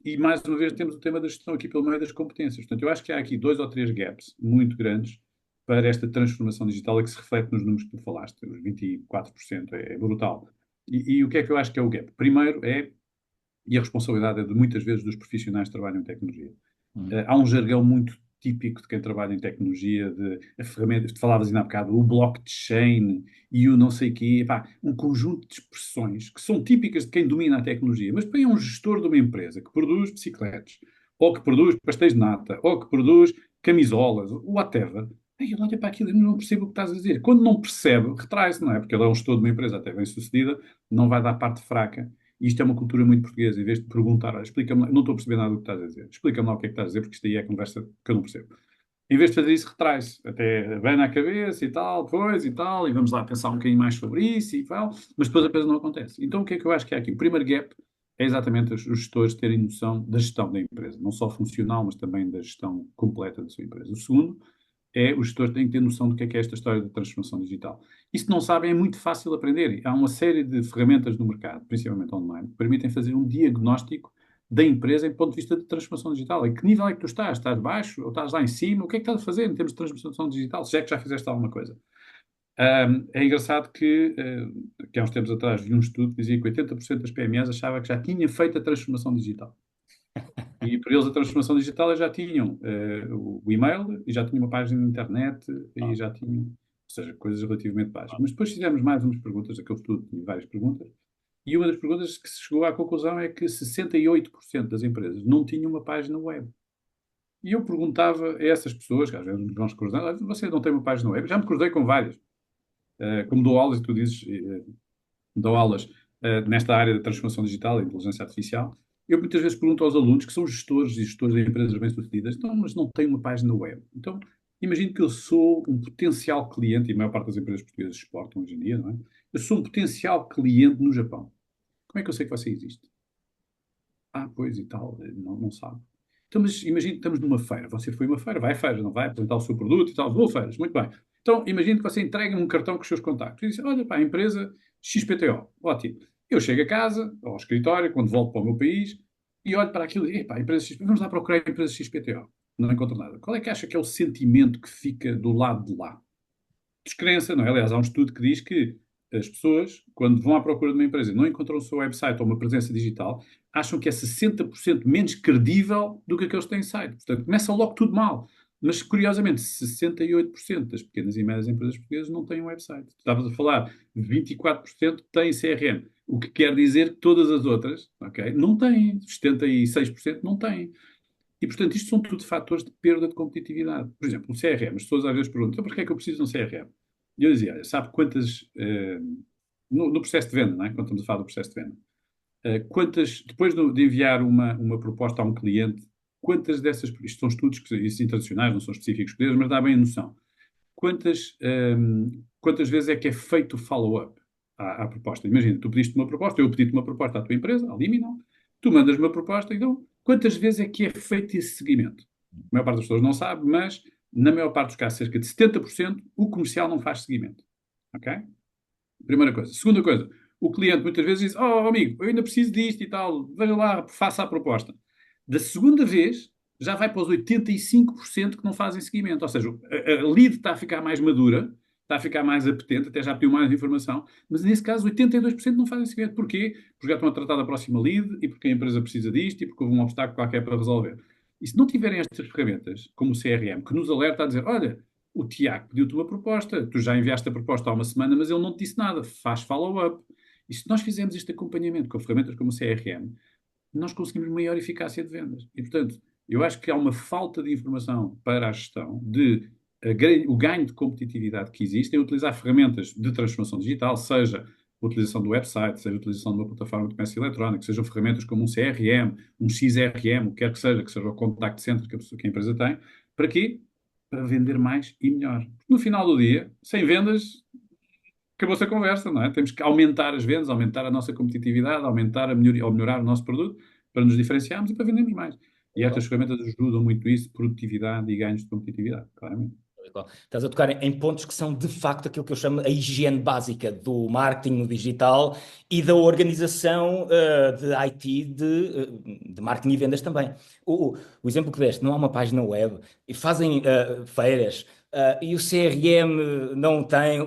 E, mais uma vez, temos o tema da gestão aqui pelo meio das competências. Portanto, eu acho que há aqui 2 ou 3 gaps muito grandes para esta transformação digital e que se reflete nos números que tu falaste. Os 24% é brutal. E o que é que eu acho que é o gap? Primeiro e a responsabilidade é de muitas vezes dos profissionais que trabalham em tecnologia. Há um jargão muito típico de quem trabalha em tecnologia, de a ferramenta, tu falavas ainda há bocado, o blockchain e o não sei quê, um conjunto de expressões que são típicas de quem domina a tecnologia, mas depois é um gestor de uma empresa que produz bicicletas, ou que produz pastéis de nata, ou que produz camisolas, whatever. Ele olha para aquilo e não percebe o que estás a dizer. Quando não percebe, retrai-se, não é? Porque ele é um gestor de uma empresa até bem sucedida, não vai dar parte fraca. E isto é uma cultura muito portuguesa. Em vez de perguntar, explica-me, não estou a perceber nada do que estás a dizer. Explica-me lá o que é que estás a dizer, porque isto aí é conversa que eu não percebo. Em vez de fazer isso, retrai-se. Até abana a cabeça e tal, coisa e tal, e vamos lá pensar um bocadinho mais sobre isso e tal, mas depois a coisa não acontece. Então o que é que eu acho que é aqui? O primeiro gap é exatamente os gestores terem noção da gestão da empresa, não só funcional, mas também da gestão completa da sua empresa. O segundo é os gestores têm que ter noção do que é esta história de transformação digital. E se não sabem, é muito fácil aprender. Há uma série de ferramentas no mercado, principalmente online, que permitem fazer um diagnóstico da empresa em ponto de vista de transformação digital. Em que nível é que tu estás? Estás baixo ou estás lá em cima? O que é que estás a fazer em termos de transformação digital? Se é que já fizeste alguma coisa. É engraçado que há uns tempos atrás vi um estudo que dizia que 80% das PMEs achava que já tinha feito a transformação digital. E para eles a transformação digital eles já tinham o e-mail, e já tinham uma página na internet, e já tinham, ou seja, coisas relativamente básicas. Mas depois fizemos mais umas perguntas, aquele estudo tinha várias perguntas, e uma das perguntas que se chegou à conclusão é que 68% das empresas não tinham uma página web. E eu perguntava a essas pessoas, que às vezes nos vão recordando, você não tem uma página web? Já me cruzei com várias. Como dou aulas, e tu dizes, dou aulas nesta área da transformação digital e inteligência artificial, eu muitas vezes pergunto aos alunos, que são gestores e gestores de empresas bem-sucedidas, então, mas não têm uma página web. Então, imagino que eu sou um potencial cliente, e a maior parte das empresas portuguesas exportam hoje em dia, não é? Eu sou um potencial cliente no Japão. Como é que eu sei que você existe? Ah, pois e tal, não sabe. Então, mas imagine que estamos numa feira. Você foi a uma feira, vai a feira, não vai apresentar o seu produto e tal. Vou a feiras, muito bem. Então, imagine que você entrega um cartão com os seus contactos. E diz, olha, pá, a empresa XPTO. Ótimo. Eu chego a casa, ao escritório, quando volto para o meu país, e olho para aquilo e digo, epá, a empresa XPTO, vamos lá procurar a empresa XPTO. Não encontro nada. Qual é que acha que é o sentimento que fica do lado de lá? Descrença, não é? Aliás, há um estudo que diz que as pessoas, quando vão à procura de uma empresa e não encontram o seu website ou uma presença digital, acham que é 60% menos credível do que aqueles que têm site. Portanto, começa logo tudo mal. Mas, curiosamente, 68% das pequenas e médias empresas portuguesas não têm um website. Estavas a falar, 24% têm CRM. O que quer dizer que todas as outras, ok, não têm. 76% não têm. E, portanto, isto são tudo fatores de perda de competitividade. Por exemplo, o CRM. As pessoas às vezes perguntam, então, porquê é que eu preciso de um CRM? E eu dizia, olha, sabe quantas... no processo de venda, não é? Quando estamos a falar do processo de venda. Quantas, depois de enviar uma proposta a um cliente, quantas dessas... Isto são estudos internacionais, não são específicos portugueses, mas dá bem a noção. Quantas vezes é que é feito o follow-up à proposta? Imagina, tu pediste uma proposta, eu pedi-te uma proposta à tua empresa, à Liminal, tu mandas uma proposta, então, quantas vezes é que é feito esse seguimento? A maior parte das pessoas não sabe, mas na maior parte dos casos, cerca de 70%, o comercial não faz seguimento. Ok? Primeira coisa. Segunda coisa, o cliente muitas vezes diz, oh amigo, eu ainda preciso disto e tal, veja lá, faça a proposta. Da segunda vez, já vai para os 85% que não fazem seguimento. Ou seja, a lead está a ficar mais madura, está a ficar mais apetente, até já pediu mais informação, mas nesse caso 82% não fazem seguimento. Porquê? Porque já estão a tratar da próxima lead e porque a empresa precisa disto e porque houve um obstáculo qualquer para resolver. E se não tiverem estas ferramentas, como o CRM, que nos alerta a dizer, olha, o Tiago pediu-te uma proposta, tu já enviaste a proposta há uma semana, mas ele não te disse nada, faz follow-up. E se nós fizermos este acompanhamento com ferramentas como o CRM, nós conseguimos maior eficácia de vendas. E, portanto, eu acho que há uma falta de informação para a gestão de o ganho de competitividade que existe em utilizar ferramentas de transformação digital, seja a utilização do website, seja a utilização de uma plataforma de comércio eletrónico, sejam ferramentas como um CRM, um XRM, o que quer que seja o contact center que a empresa tem. Para quê? Para vender mais e melhor. No final do dia, sem vendas, acabou-se a conversa, não é? Temos que aumentar as vendas, aumentar a nossa competitividade, melhorar o nosso produto para nos diferenciarmos e para vendermos mais. E estas ferramentas ajudam muito isso, produtividade e ganhos de competitividade, claramente. Estás a tocar em pontos que são de facto aquilo que eu chamo a higiene básica do marketing no digital e da organização de IT de marketing e vendas também. O exemplo que deste, não há uma página web e fazem feiras e o CRM não tem.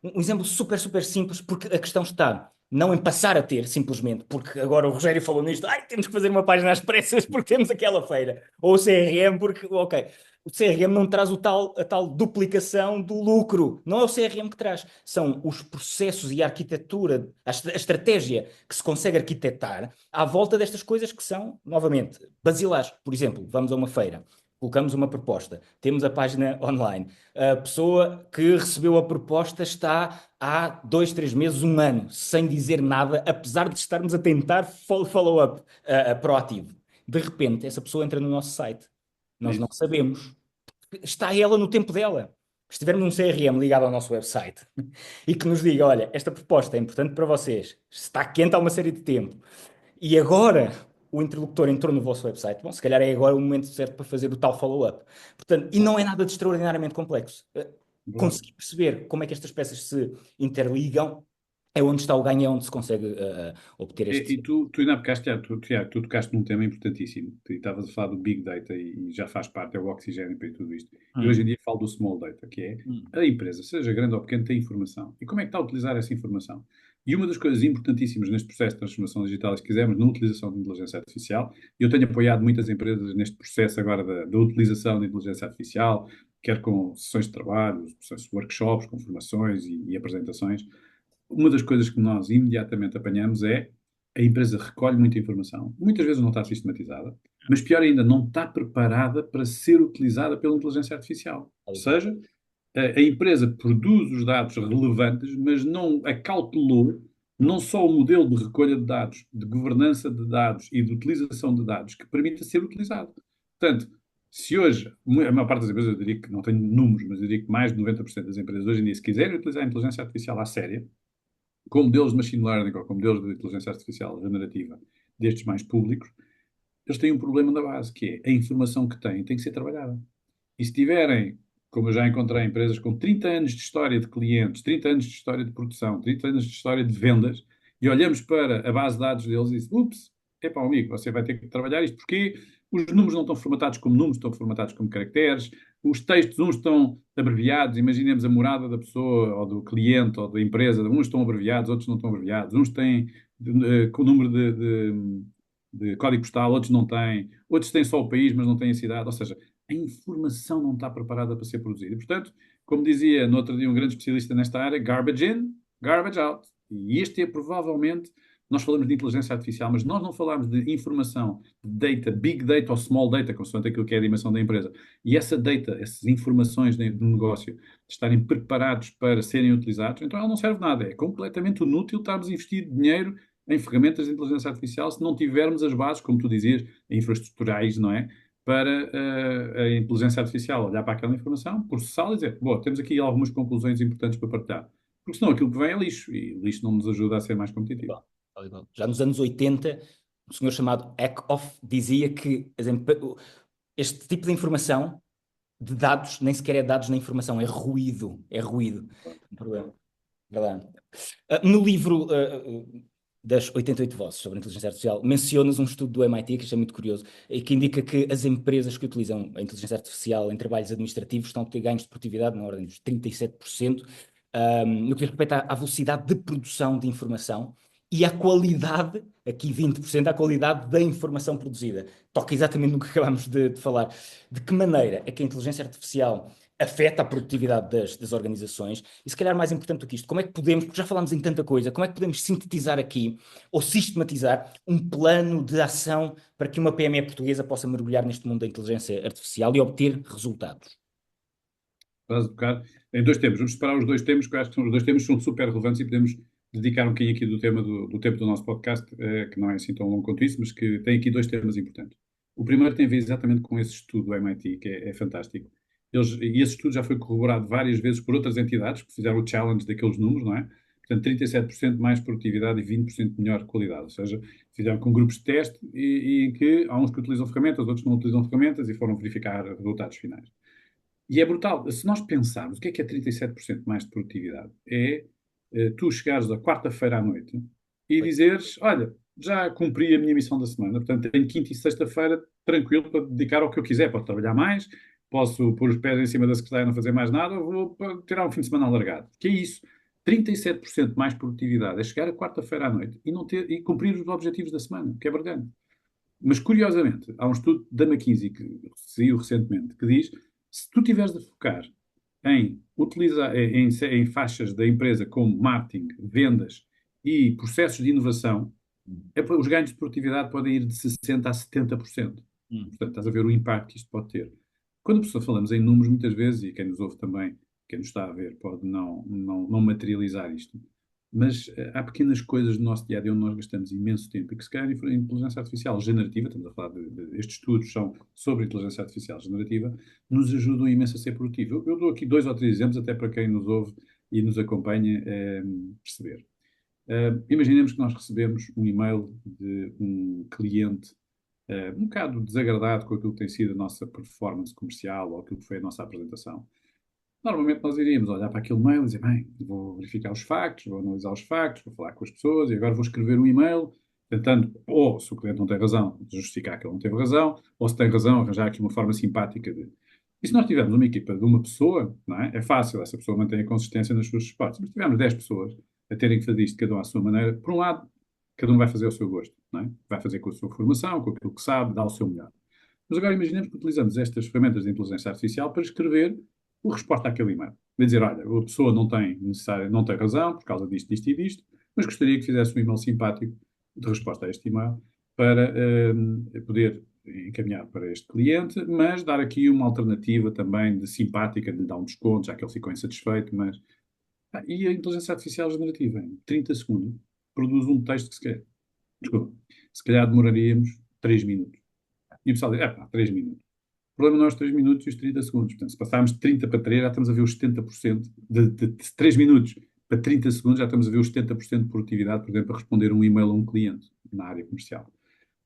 Um exemplo super, super simples, porque a questão está não em passar a ter, simplesmente, porque agora o Rogério falou nisto, temos que fazer uma página às pressas porque temos aquela feira. Ou o CRM porque, ok, o CRM não traz a tal duplicação do lucro. Não é o CRM que traz. São os processos e a arquitetura, a estratégia que se consegue arquitetar à volta destas coisas que são, novamente, basilares. Por exemplo, vamos a uma feira, colocamos uma proposta, temos a página online. A pessoa que recebeu a proposta está há 2, 3 meses, 1 ano, sem dizer nada, apesar de estarmos a tentar follow-up proativo. De repente, essa pessoa entra no nosso site. Nós não sabemos. Está ela no tempo dela. Se tivermos um CRM ligado ao nosso website e que nos diga, olha, esta proposta é importante para vocês, está quente há uma série de tempo, e agora o interlocutor entrou no vosso website, bom, se calhar é agora o momento certo para fazer o tal follow-up. Portanto, e não é nada de extraordinariamente complexo. Verdade. Conseguir perceber como é que estas peças se interligam é onde está o ganho, é onde se consegue obter este. E tu ainda há bocado, Tiago, tu tocaste num tema importantíssimo. Tu estavas a falar do Big Data e já faz parte, é o oxigênio para tudo isto. E hoje em Hum, dia falo do Small Data, que é hum, a empresa, seja grande ou pequena, tem informação. E como é que está a utilizar essa informação? E uma das coisas importantíssimas neste processo de transformação digital, se quisermos, na utilização de inteligência artificial, e eu tenho apoiado muitas empresas neste processo agora da utilização da inteligência artificial, quer com sessões de trabalho, workshops, com formações e apresentações. Uma das coisas que nós imediatamente apanhamos é a empresa recolhe muita informação, muitas vezes não está sistematizada, mas pior ainda, não está preparada para ser utilizada pela inteligência artificial. Ou tal e qual. seja, a empresa produz os dados relevantes, mas não acautelou não só o modelo de recolha de dados, de governança de dados e de utilização de dados que permita ser utilizado. Portanto, se hoje, a maior parte das empresas, eu diria que não tenho números, mas eu diria que mais de 90% das empresas hoje em dia, se quiserem utilizar a inteligência artificial à séria, com modelos de machine learning ou com modelos de inteligência artificial generativa destes mais públicos, eles têm um problema na base, que é a informação que têm tem que ser trabalhada. E se tiverem, como eu já encontrei empresas com 30 anos de história de clientes, 30 anos de história de produção, 30 anos de história de vendas, e olhamos para a base de dados deles e dizemos, ups, epá, amigo, você vai ter que trabalhar isto porque os números não estão formatados como números, estão formatados como caracteres, os textos, uns estão abreviados, imaginemos a morada da pessoa, ou do cliente, ou da empresa, uns estão abreviados, outros não estão abreviados, uns têm com o número de código postal, outros não têm, outros têm só o país, mas não têm a cidade, ou seja, a informação não está preparada para ser produzida. E, portanto, como dizia no outro dia um grande especialista nesta área, garbage in, garbage out. E este é provavelmente, nós falamos de inteligência artificial, mas nós não falamos de informação, de data, big data ou small data, consoante aquilo que é a dimensão da empresa. E essa data, essas informações do negócio, de estarem preparados para serem utilizados, então ela não serve de nada. É completamente inútil estarmos a investir dinheiro em ferramentas de inteligência artificial se não tivermos as bases, como tu dizias, infraestruturais, não é? Para a inteligência artificial olhar para aquela informação, processá-la e dizer, bom, temos aqui algumas conclusões importantes para partilhar. Porque senão aquilo que vem é lixo, e lixo não nos ajuda a ser mais competitivo. Igual, tal e qual. Já nos anos 80, um senhor chamado Eckhoff dizia que este tipo de informação, de dados, nem sequer é dados na informação, é ruído. É ruído. Um problema. Verdade. No livro das 88 Vozes sobre a inteligência artificial, mencionas um estudo do MIT que achei muito curioso, e que indica que as empresas que utilizam a inteligência artificial em trabalhos administrativos estão a ter ganhos de produtividade na ordem dos 37%, no que diz respeito à velocidade de produção de informação e à qualidade, aqui 20%, à qualidade da informação produzida. Toca exatamente no que acabámos de falar. De que maneira é que a inteligência artificial afeta a produtividade das organizações e, se calhar, mais importante do que isto, como é que podemos, porque já falámos em tanta coisa, como é que podemos sintetizar aqui ou sistematizar um plano de ação para que uma PME portuguesa possa mergulhar neste mundo da inteligência artificial e obter resultados? Estás a tocar em dois temas. Vamos separar os dois temas, que eu acho que são os dois temas que são super relevantes e podemos dedicar um bocadinho aqui do tema do tempo do nosso podcast, que não é assim tão longo quanto isso, mas que tem aqui dois temas importantes. O primeiro tem a ver exatamente com esse estudo do MIT, que é fantástico. E esse estudo já foi corroborado várias vezes por outras entidades que fizeram o challenge daqueles números, não é? Portanto, 37% mais produtividade e 20% melhor qualidade. Ou seja, fizeram com grupos de teste e em que há uns que utilizam ferramentas, outros não utilizam ferramentas e foram verificar resultados finais. E é brutal. Se nós pensarmos o que é 37% mais de produtividade, é tu chegares à quarta-feira à noite e dizeres, olha, já cumpri a minha missão da semana, portanto tenho quinta e sexta-feira tranquilo para dedicar ao que eu quiser, posso trabalhar mais, posso pôr os pés em cima da secretária e não fazer mais nada, vou tirar um fim de semana alargado. Que é isso? 37% mais produtividade é chegar à quarta-feira à noite e, não ter, e cumprir os objetivos da semana, que é brilhante. Mas, curiosamente, há um estudo da McKinsey que saiu recentemente que diz se tu tiveres de focar em utilizar em faixas da empresa como marketing, vendas e processos de inovação, os ganhos de produtividade podem ir de 60% a 70%. Hum. Portanto, estás a ver o impacto que isto pode ter. Quando falamos em números, muitas vezes, e quem nos ouve também, quem nos está a ver, pode não materializar isto. Mas há pequenas coisas do nosso dia a dia onde nós gastamos imenso tempo e que, se calhar, a inteligência artificial generativa, estamos a falar estes estudos são sobre inteligência artificial generativa, nos ajudam imenso a ser produtivo. Eu dou aqui dois ou três exemplos, até para quem nos ouve e nos acompanha perceber. Imaginemos que nós recebemos um e-mail de um cliente um bocado desagradado com aquilo que tem sido a nossa performance comercial ou aquilo que foi a nossa apresentação. Normalmente nós iríamos olhar para aquele e-mail e dizer, bem, vou verificar os factos, vou analisar os factos, vou falar com as pessoas e agora vou escrever um e-mail tentando, ou se o cliente não tem razão, justificar que ele não teve razão, ou se tem razão, arranjar aqui uma forma simpática de... E se nós tivermos uma equipa de uma pessoa, não é? É fácil, essa pessoa mantém a consistência nas suas respostas. Mas se tivermos 10 pessoas a terem que fazer isto cada um à sua maneira, por um lado, cada um vai fazer ao seu gosto, não é? Vai fazer com a sua formação, com aquilo que sabe, dá o seu melhor. Mas agora imaginemos que utilizamos estas ferramentas de inteligência artificial para escrever a resposta àquele e-mail. Vai dizer, olha, a pessoa não tem razão por causa disto, disto e disto, mas gostaria que fizesse um e-mail simpático de resposta a este e-mail para poder encaminhar para este cliente, mas dar aqui uma alternativa também de simpática, de lhe dar um desconto, já que ele ficou insatisfeito, mas... e a inteligência artificial generativa, em 30 segundos, produz um texto que se calhar demoraríamos 3 minutos. E o pessoal diz, 3 minutos. O problema não é os 3 minutos e os 30 segundos. Portanto, se passarmos de 30 para 3, já estamos a ver os 70%. De 3 minutos para 30 segundos, já estamos a ver os 70% de produtividade, por exemplo, a responder um e-mail a um cliente na área comercial.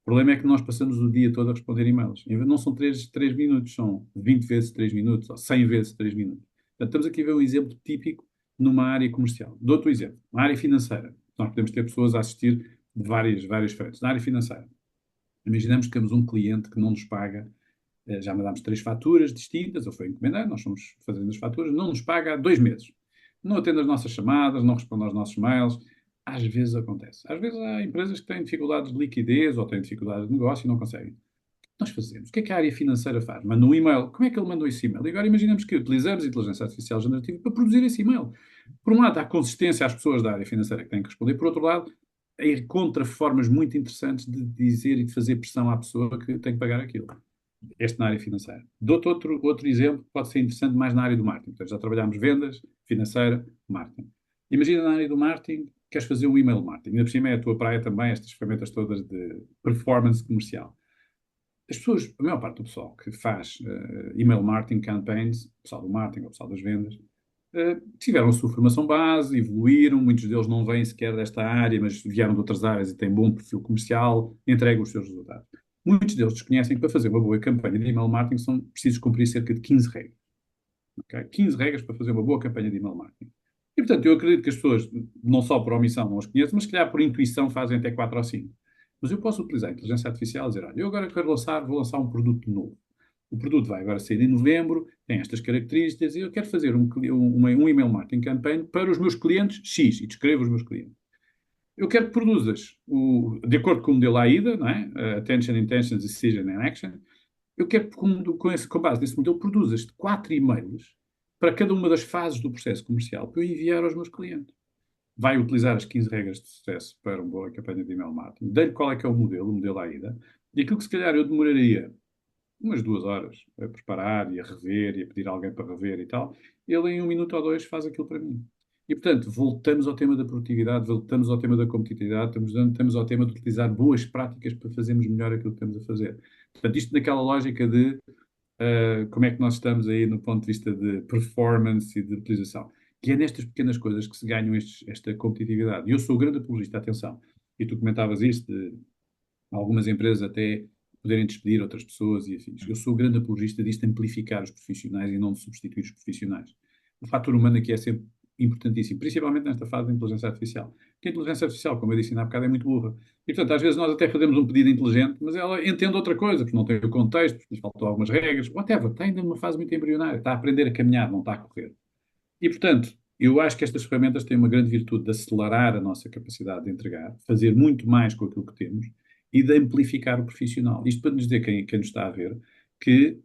O problema é que nós passamos o dia todo a responder e-mails. Não são 3 minutos, são 20 vezes 3 minutos, ou 100 vezes 3 minutos. Portanto, estamos aqui a ver um exemplo típico numa área comercial. Dou-te um exemplo. Na área financeira, nós podemos ter pessoas a assistir de várias frentes. Na área financeira, imaginamos que temos um cliente que não nos paga, já mandámos 3 faturas distintas, ou foi encomendado, nós fomos fazendo as faturas, não nos paga há 2 meses. Não atende as nossas chamadas, não responde aos nossos mails. Às vezes acontece. Às vezes há empresas que têm dificuldades de liquidez ou têm dificuldades de negócio e não conseguem. O que nós fazemos? O que é que a área financeira faz? Manda um e-mail. Como é que ele mandou esse e-mail? E agora imaginemos que utilizamos a inteligência artificial generativa para produzir esse e-mail. Por um lado, há consistência às pessoas da área financeira que têm que responder. Por outro lado, encontra formas muito interessantes de dizer e de fazer pressão à pessoa que tem que pagar aquilo. Este na área financeira. Dou-te outro exemplo que pode ser interessante mais na área do marketing. Portanto, já trabalhámos vendas, financeira, marketing. Imagina na área do marketing, queres fazer um email marketing. Ainda por cima é a tua praia também, estas ferramentas todas de performance comercial. As pessoas, a maior parte do pessoal que faz email marketing campaigns, o pessoal do marketing, o pessoal das vendas, tiveram a sua formação base, evoluíram, muitos deles não vêm sequer desta área, mas vieram de outras áreas e têm bom perfil comercial, entregam os seus resultados. Muitos deles desconhecem que para fazer uma boa campanha de email marketing são precisos cumprir cerca de 15 regras. Okay? 15 regras para fazer uma boa campanha de email marketing. E, portanto, eu acredito que as pessoas, não só por omissão, não as conhecem, mas se calhar por intuição fazem até 4 ou 5. Mas eu posso utilizar a inteligência artificial e dizer, olha, eu agora vou lançar um produto novo. O produto vai agora sair em novembro, tem estas características, e eu quero fazer um email marketing campaign para os meus clientes X, e descrevo os meus clientes. Eu quero que produzas, de acordo com o modelo AIDA, não é? Attention, Intention, Decision and Action. Eu quero que, com base nesse modelo, produzas 4 e-mails para cada uma das fases do processo comercial para eu enviar aos meus clientes. Vai utilizar as 15 regras de sucesso para uma boa campanha de email marketing. Dei-lhe qual é que é o modelo AIDA, e aquilo que se calhar eu demoraria umas 2 horas a preparar e a rever e a pedir a alguém para rever e tal, ele em 1 minuto ou 2 faz aquilo para mim. E, portanto, voltamos ao tema da produtividade, voltamos ao tema da competitividade, estamos ao tema de utilizar boas práticas para fazermos melhor aquilo que estamos a fazer. Portanto, isto naquela lógica de como é que nós estamos aí no ponto de vista de performance e de utilização. E é nestas pequenas coisas que se ganham esta competitividade. E eu sou o grande apologista, atenção, e tu comentavas isto, de algumas empresas até poderem despedir outras pessoas e afins. Eu sou o grande apologista disto amplificar os profissionais e não de substituir os profissionais. O fator humano aqui é sempre importantíssimo, principalmente nesta fase da inteligência artificial. Porque a inteligência artificial, como eu disse há bocado, é muito burra. E, portanto, às vezes nós até fazemos um pedido inteligente, mas ela entende outra coisa, porque não tem o contexto, porque lhes faltam algumas regras, whatever, está ainda numa fase muito embrionária, está a aprender a caminhar, não está a correr. E, portanto, eu acho que estas ferramentas têm uma grande virtude de acelerar a nossa capacidade de entregar, fazer muito mais com aquilo que temos e de amplificar o profissional. Isto para nos dizer, quem nos está a ver, que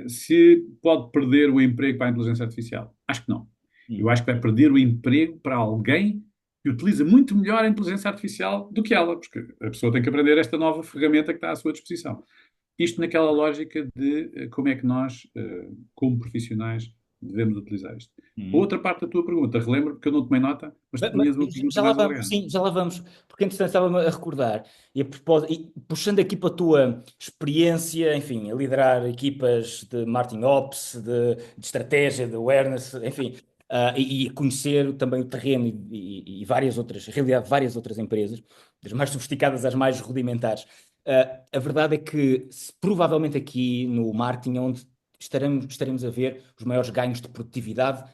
se pode perder o emprego para a inteligência artificial. Acho que não. Eu acho que vai perder o emprego para alguém que utiliza muito melhor a inteligência artificial do que ela, porque a pessoa tem que aprender esta nova ferramenta que está à sua disposição. Isto naquela lógica de como é que nós, como profissionais, devemos utilizar isto. Outra parte da tua pergunta, relembro, porque eu não tomei nota, mas tu tinhas uma pergunta já lá mais vamos, alargada. sim, já lá vamos, porque entretanto estava-me a recordar, e puxando aqui para a tua experiência, enfim, a liderar equipas de marketing ops, de estratégia, de awareness, enfim, e conhecer também o terreno e várias outras, em realidade, várias outras empresas, das mais sofisticadas às mais rudimentares. A verdade é que provavelmente aqui no marketing é onde estaremos a ver os maiores ganhos de produtividade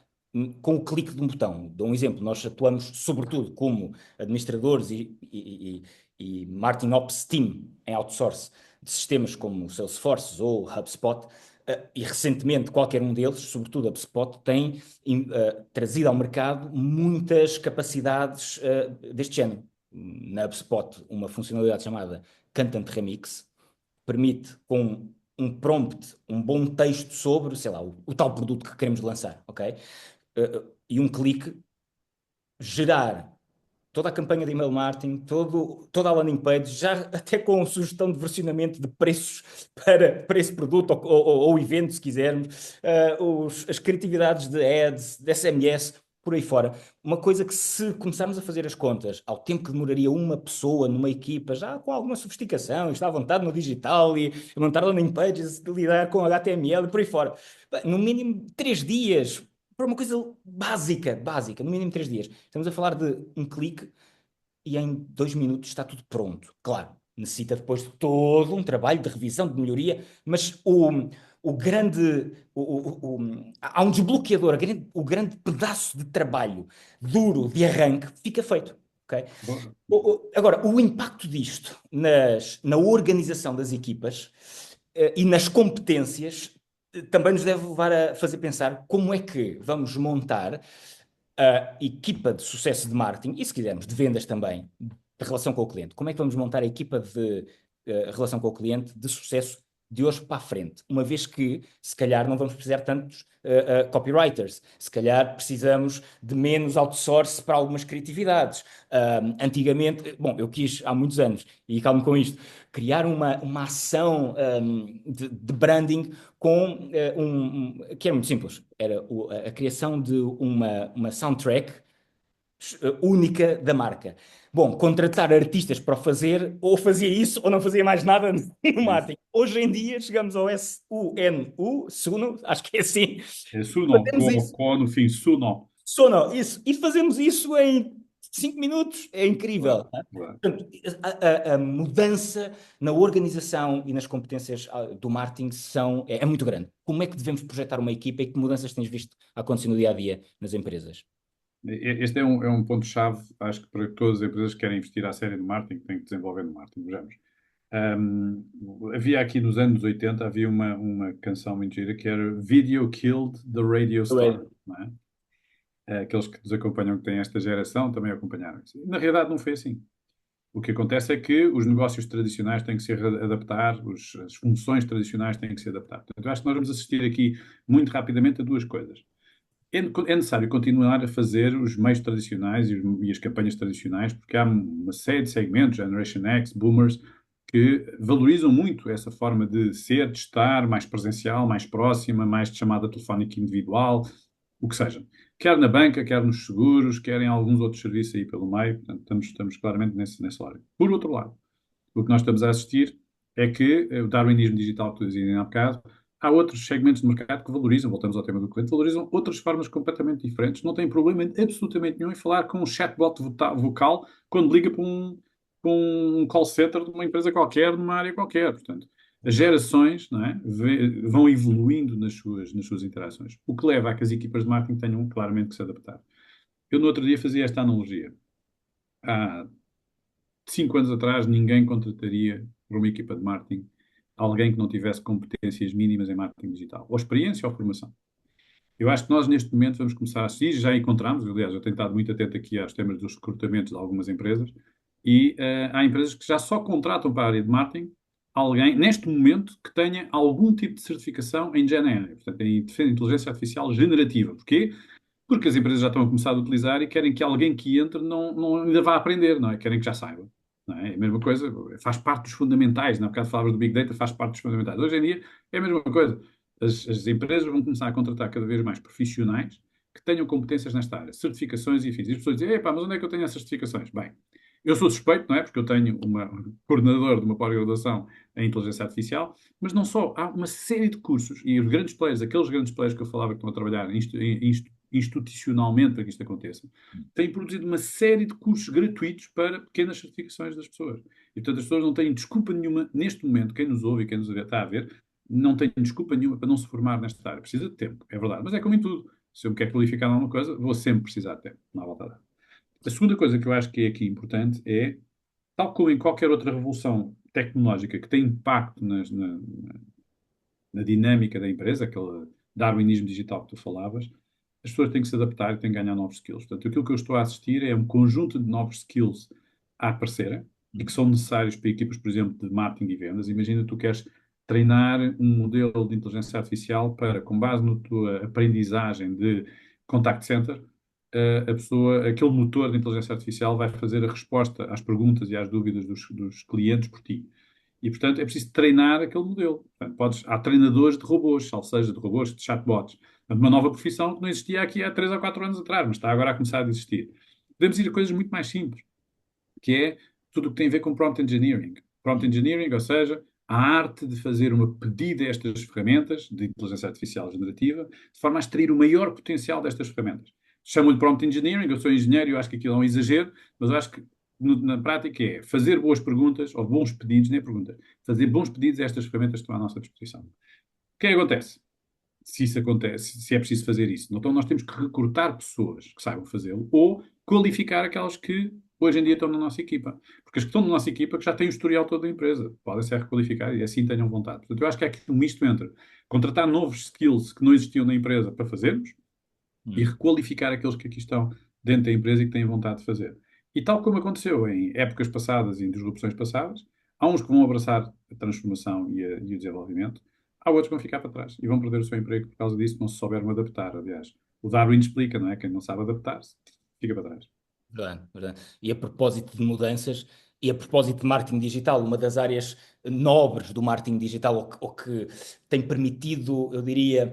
com o clique de um botão. Dou um exemplo, nós atuamos sobretudo como administradores e Marketing Ops Team em outsource de sistemas como Salesforce ou HubSpot, e recentemente qualquer um deles, sobretudo HubSpot, tem trazido ao mercado muitas capacidades deste género. Na HubSpot, uma funcionalidade chamada Content Remix permite, com um prompt, um bom texto sobre, sei lá, o tal produto que queremos lançar, ok? E um clique, gerar toda a campanha de email marketing, toda a landing page, já até com sugestão de versionamento de preços para esse produto ou evento, se quisermos, as criatividades de ads, de SMS, por aí fora. Uma coisa que, se começarmos a fazer as contas ao tempo que demoraria uma pessoa numa equipa, já com alguma sofisticação, está à vontade no digital e montar landing pages, lidar com HTML e por aí fora, no mínimo 3 dias, para uma coisa básica, no mínimo 3 dias. Estamos a falar de um clique e em 2 minutos está tudo pronto. Claro, necessita depois de todo um trabalho de revisão, de melhoria, mas o grande... há um desbloqueador, o grande pedaço de trabalho duro de arranque fica feito. Okay? Agora, o impacto disto na organização das equipas e nas competências também nos deve levar a fazer pensar como é que vamos montar a equipa de sucesso de marketing, e se quisermos, de vendas também, de relação com o cliente. Como é que vamos montar a equipa de relação com o cliente de sucesso de hoje para a frente? Uma vez que, se calhar, não vamos precisar tantos copywriters, se calhar precisamos de menos outsource para algumas criatividades. Antigamente, bom, eu quis há muitos anos, e calmo com isto, criar uma ação de branding com que era muito simples. Era a criação de uma soundtrack única da marca. Bom, contratar artistas para o fazer, ou fazia isso, ou não fazia mais nada no marketing. Hoje em dia chegamos ao Suno, acho que é assim. É Suno, Fazemos isso. no fim, Suno. Sono, isso. E fazemos isso em 5 minutos. É incrível. Claro. Portanto, a mudança na organização e nas competências do marketing é muito grande. Como é que devemos projetar uma equipa e que mudanças tens visto acontecer no dia-a-dia nas empresas? Este é um ponto-chave, acho que para todas as empresas que querem investir à série no marketing, têm que desenvolver no marketing. Vejamos. Havia aqui nos anos 80, havia uma canção muito gira que era Video Killed the Radio Star. Não é? Aqueles que nos acompanham, que têm esta geração, também acompanharam isso. Na realidade, não foi assim. O que acontece é que os negócios tradicionais têm que se adaptar, as funções tradicionais têm que se adaptar. Portanto, eu acho que nós vamos assistir aqui muito rapidamente a duas coisas. É necessário continuar a fazer os meios tradicionais e as campanhas tradicionais, porque há uma série de segmentos, Generation X, Boomers, que valorizam muito essa forma de ser, de estar mais presencial, mais próxima, mais de chamada telefónica individual, o que seja. Quer na banca, quer nos seguros, quer em alguns outros serviços aí pelo meio. Portanto, estamos claramente nessa hora. Por outro lado, o que nós estamos a assistir é que o darwinismo digital que tu dizias há bocado, há outros segmentos de mercado que valorizam, voltamos ao tema do cliente, valorizam outras formas completamente diferentes. Não tem problema absolutamente nenhum em falar com um chatbot vocal quando liga para um call center de uma empresa qualquer, numa área qualquer. Portanto, as gerações, não é, vão evoluindo nas suas interações, o que leva a que as equipas de marketing tenham claramente que se adaptar. Eu no outro dia fazia esta analogia. Há 5 anos atrás ninguém contrataria para uma equipa de marketing alguém que não tivesse competências mínimas em marketing digital, ou experiência ou formação. Eu acho que nós neste momento vamos começar a assistir, já encontramos, aliás, eu tenho estado muito atento aqui aos temas dos recrutamentos de algumas empresas, e há empresas que já só contratam para a área de marketing alguém, neste momento, que tenha algum tipo de certificação em GenAI, portanto, em inteligência artificial generativa. Porquê? Porque as empresas já estão a começar a utilizar e querem que alguém que entre não ainda vá aprender, não é? Querem que já saiba. Não é? É a mesma coisa, faz parte dos fundamentais. Há bocado falavas do Big Data, faz parte dos fundamentais. Hoje em dia é a mesma coisa. As empresas vão começar a contratar cada vez mais profissionais que tenham competências nesta área, certificações e afins. E as pessoas dizem, epá, mas onde é que eu tenho as certificações? Bem, eu sou suspeito, não é? Porque eu tenho um coordenador de uma pós-graduação em inteligência artificial, mas não só, há uma série de cursos, e os grandes players, aqueles grandes players que eu falava que estão a trabalhar em institucionalmente para que isto aconteça, tem produzido uma série de cursos gratuitos para pequenas certificações das pessoas. E, portanto, as pessoas não têm desculpa nenhuma, neste momento, quem nos ouve e quem nos está a ver, não tem desculpa nenhuma para não se formar nesta área. Precisa de tempo, é verdade. Mas é como em tudo. Se eu me quero qualificar em alguma coisa, vou sempre precisar de tempo. Não há volta a dar. A segunda coisa que eu acho que é aqui importante é, tal como em qualquer outra revolução tecnológica que tem impacto na dinâmica da empresa, aquele darwinismo digital que tu falavas, as pessoas têm que se adaptar e têm que ganhar novos skills. Portanto, aquilo que eu estou a assistir é um conjunto de novos skills a aparecerem e que são necessários para equipas, por exemplo, de marketing e vendas. Imagina, tu queres treinar um modelo de inteligência artificial para, com base na tua aprendizagem de contact center, a pessoa, aquele motor de inteligência artificial vai fazer a resposta às perguntas e às dúvidas dos clientes por ti. E, portanto, é preciso treinar aquele modelo. Portanto, há treinadores de robôs, ou seja, de robôs, de chatbots. Portanto, uma nova profissão que não existia aqui há 3 ou 4 anos atrás, mas está agora a começar a existir. Podemos ir a coisas muito mais simples, que é tudo o que tem a ver com prompt engineering. Prompt engineering, ou seja, a arte de fazer uma pedida a estas ferramentas de inteligência artificial generativa, de forma a extrair o maior potencial destas ferramentas. Chamo-lhe prompt engineering, eu sou engenheiro e eu acho que aquilo é um exagero, mas eu acho que na prática é fazer boas perguntas, ou bons pedidos, nem perguntas, fazer bons pedidos a estas ferramentas que estão à nossa disposição. O que é que acontece? Se isso acontece, se é preciso fazer isso. Então nós temos que recrutar pessoas que saibam fazê-lo ou qualificar aquelas que hoje em dia estão na nossa equipa. Porque as que estão na nossa equipa que já têm o historial todo da empresa, podem ser requalificadas e assim tenham vontade. Portanto, eu acho que é aqui um misto entre contratar novos skills que não existiam na empresa para fazermos e requalificar aqueles que aqui estão dentro da empresa e que têm vontade de fazer. E tal como aconteceu em épocas passadas e em disrupções passadas, há uns que vão abraçar a transformação e o desenvolvimento, há outros que vão ficar para trás e vão perder o seu emprego por causa disso, não se souberam adaptar. Aliás, o Darwin explica, não é? Quem não sabe adaptar-se fica para trás. Verdade, verdade. E a propósito de mudanças, e a propósito de marketing digital, uma das áreas nobres do marketing digital, ou que tem permitido, eu diria,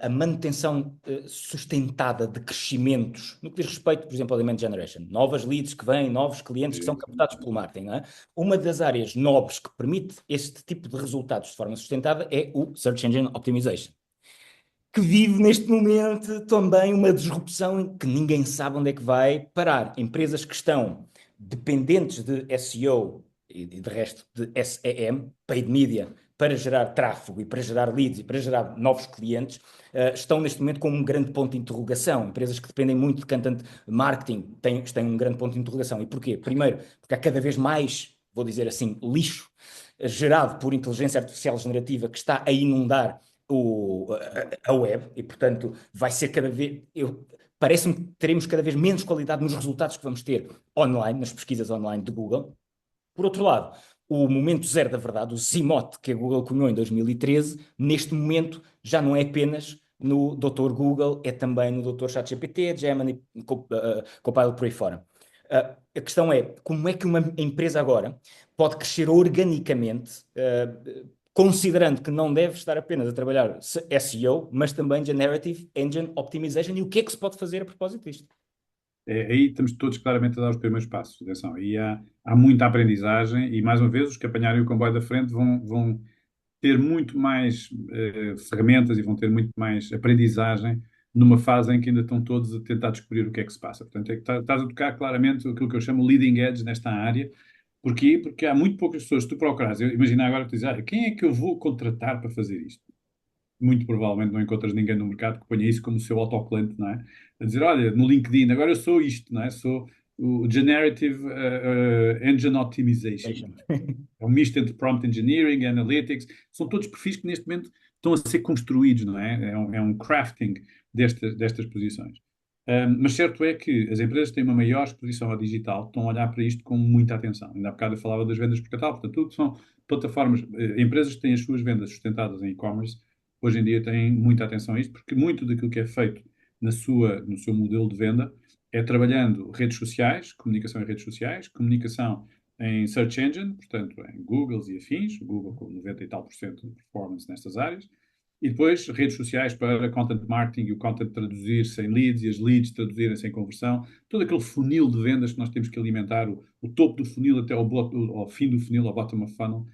a manutenção sustentada de crescimentos, no que diz respeito, por exemplo, ao demand generation, novas leads que vêm, novos clientes que são captados pelo marketing, não é? Uma das áreas nobres que permite este tipo de resultados de forma sustentada é o Search Engine Optimization, que vive neste momento também uma disrupção em que ninguém sabe onde é que vai parar. Empresas que estão dependentes de SEO e de resto de SEM, paid media, para gerar tráfego e para gerar leads e para gerar novos clientes, estão neste momento com um grande ponto de interrogação. Empresas que dependem muito de content marketing têm um grande ponto de interrogação. E porquê? Primeiro, porque há cada vez mais, vou dizer assim, lixo gerado por inteligência artificial generativa que está a inundar a web e, portanto, vai ser cada vez. Parece-me que teremos cada vez menos qualidade nos resultados que vamos ter online, nas pesquisas online de Google. Por outro lado, o momento zero da verdade, o ZMOT que a Google cunhou em 2013, neste momento já não é apenas no Dr. Google, é também no Dr. ChatGPT, Gemini, Copilot por aí fora. A questão é, como é que uma empresa agora pode crescer organicamente, considerando que não deve estar apenas a trabalhar SEO, mas também Generative Engine Optimization, e o que é que se pode fazer a propósito disto? Aí estamos todos claramente a dar os primeiros passos. Atenção, aí há muita aprendizagem e, mais uma vez, os que apanharem o comboio da frente vão ter muito mais ferramentas e vão ter muito mais aprendizagem numa fase em que ainda estão todos a tentar descobrir o que é que se passa. Portanto, é que estás a tocar claramente aquilo que eu chamo leading edge nesta área. Porquê? Porque há muito poucas pessoas. Se tu procurares, imagina agora que tu dizes, quem é que eu vou contratar para fazer isto? Muito provavelmente não encontras ninguém no mercado que ponha isso como seu autocolante, não é? A dizer, olha, no LinkedIn, agora eu sou isto, não é? Sou o Generative Engine Optimization. É um misto entre Prompt Engineering, Analytics, são todos perfis que neste momento estão a ser construídos, não é? É um crafting destas posições. Mas certo é que as empresas têm uma maior exposição ao digital, estão a olhar para isto com muita atenção. Ainda há bocado eu falava das vendas por catálogo, portanto, tudo são plataformas, empresas que têm as suas vendas sustentadas em e-commerce, hoje em dia têm muita atenção a isto, porque muito daquilo que é feito no seu modelo de venda é trabalhando redes sociais, comunicação em redes sociais, comunicação em Search Engine, portanto, em Google e afins, o Google com 90 e tal por cento de performance nestas áreas, e depois redes sociais para content marketing e o content traduzir-se em leads e as leads traduzirem-se em conversão, todo aquele funil de vendas que nós temos que alimentar, o topo do funil até ao fim do funil, ao bottom of funnel,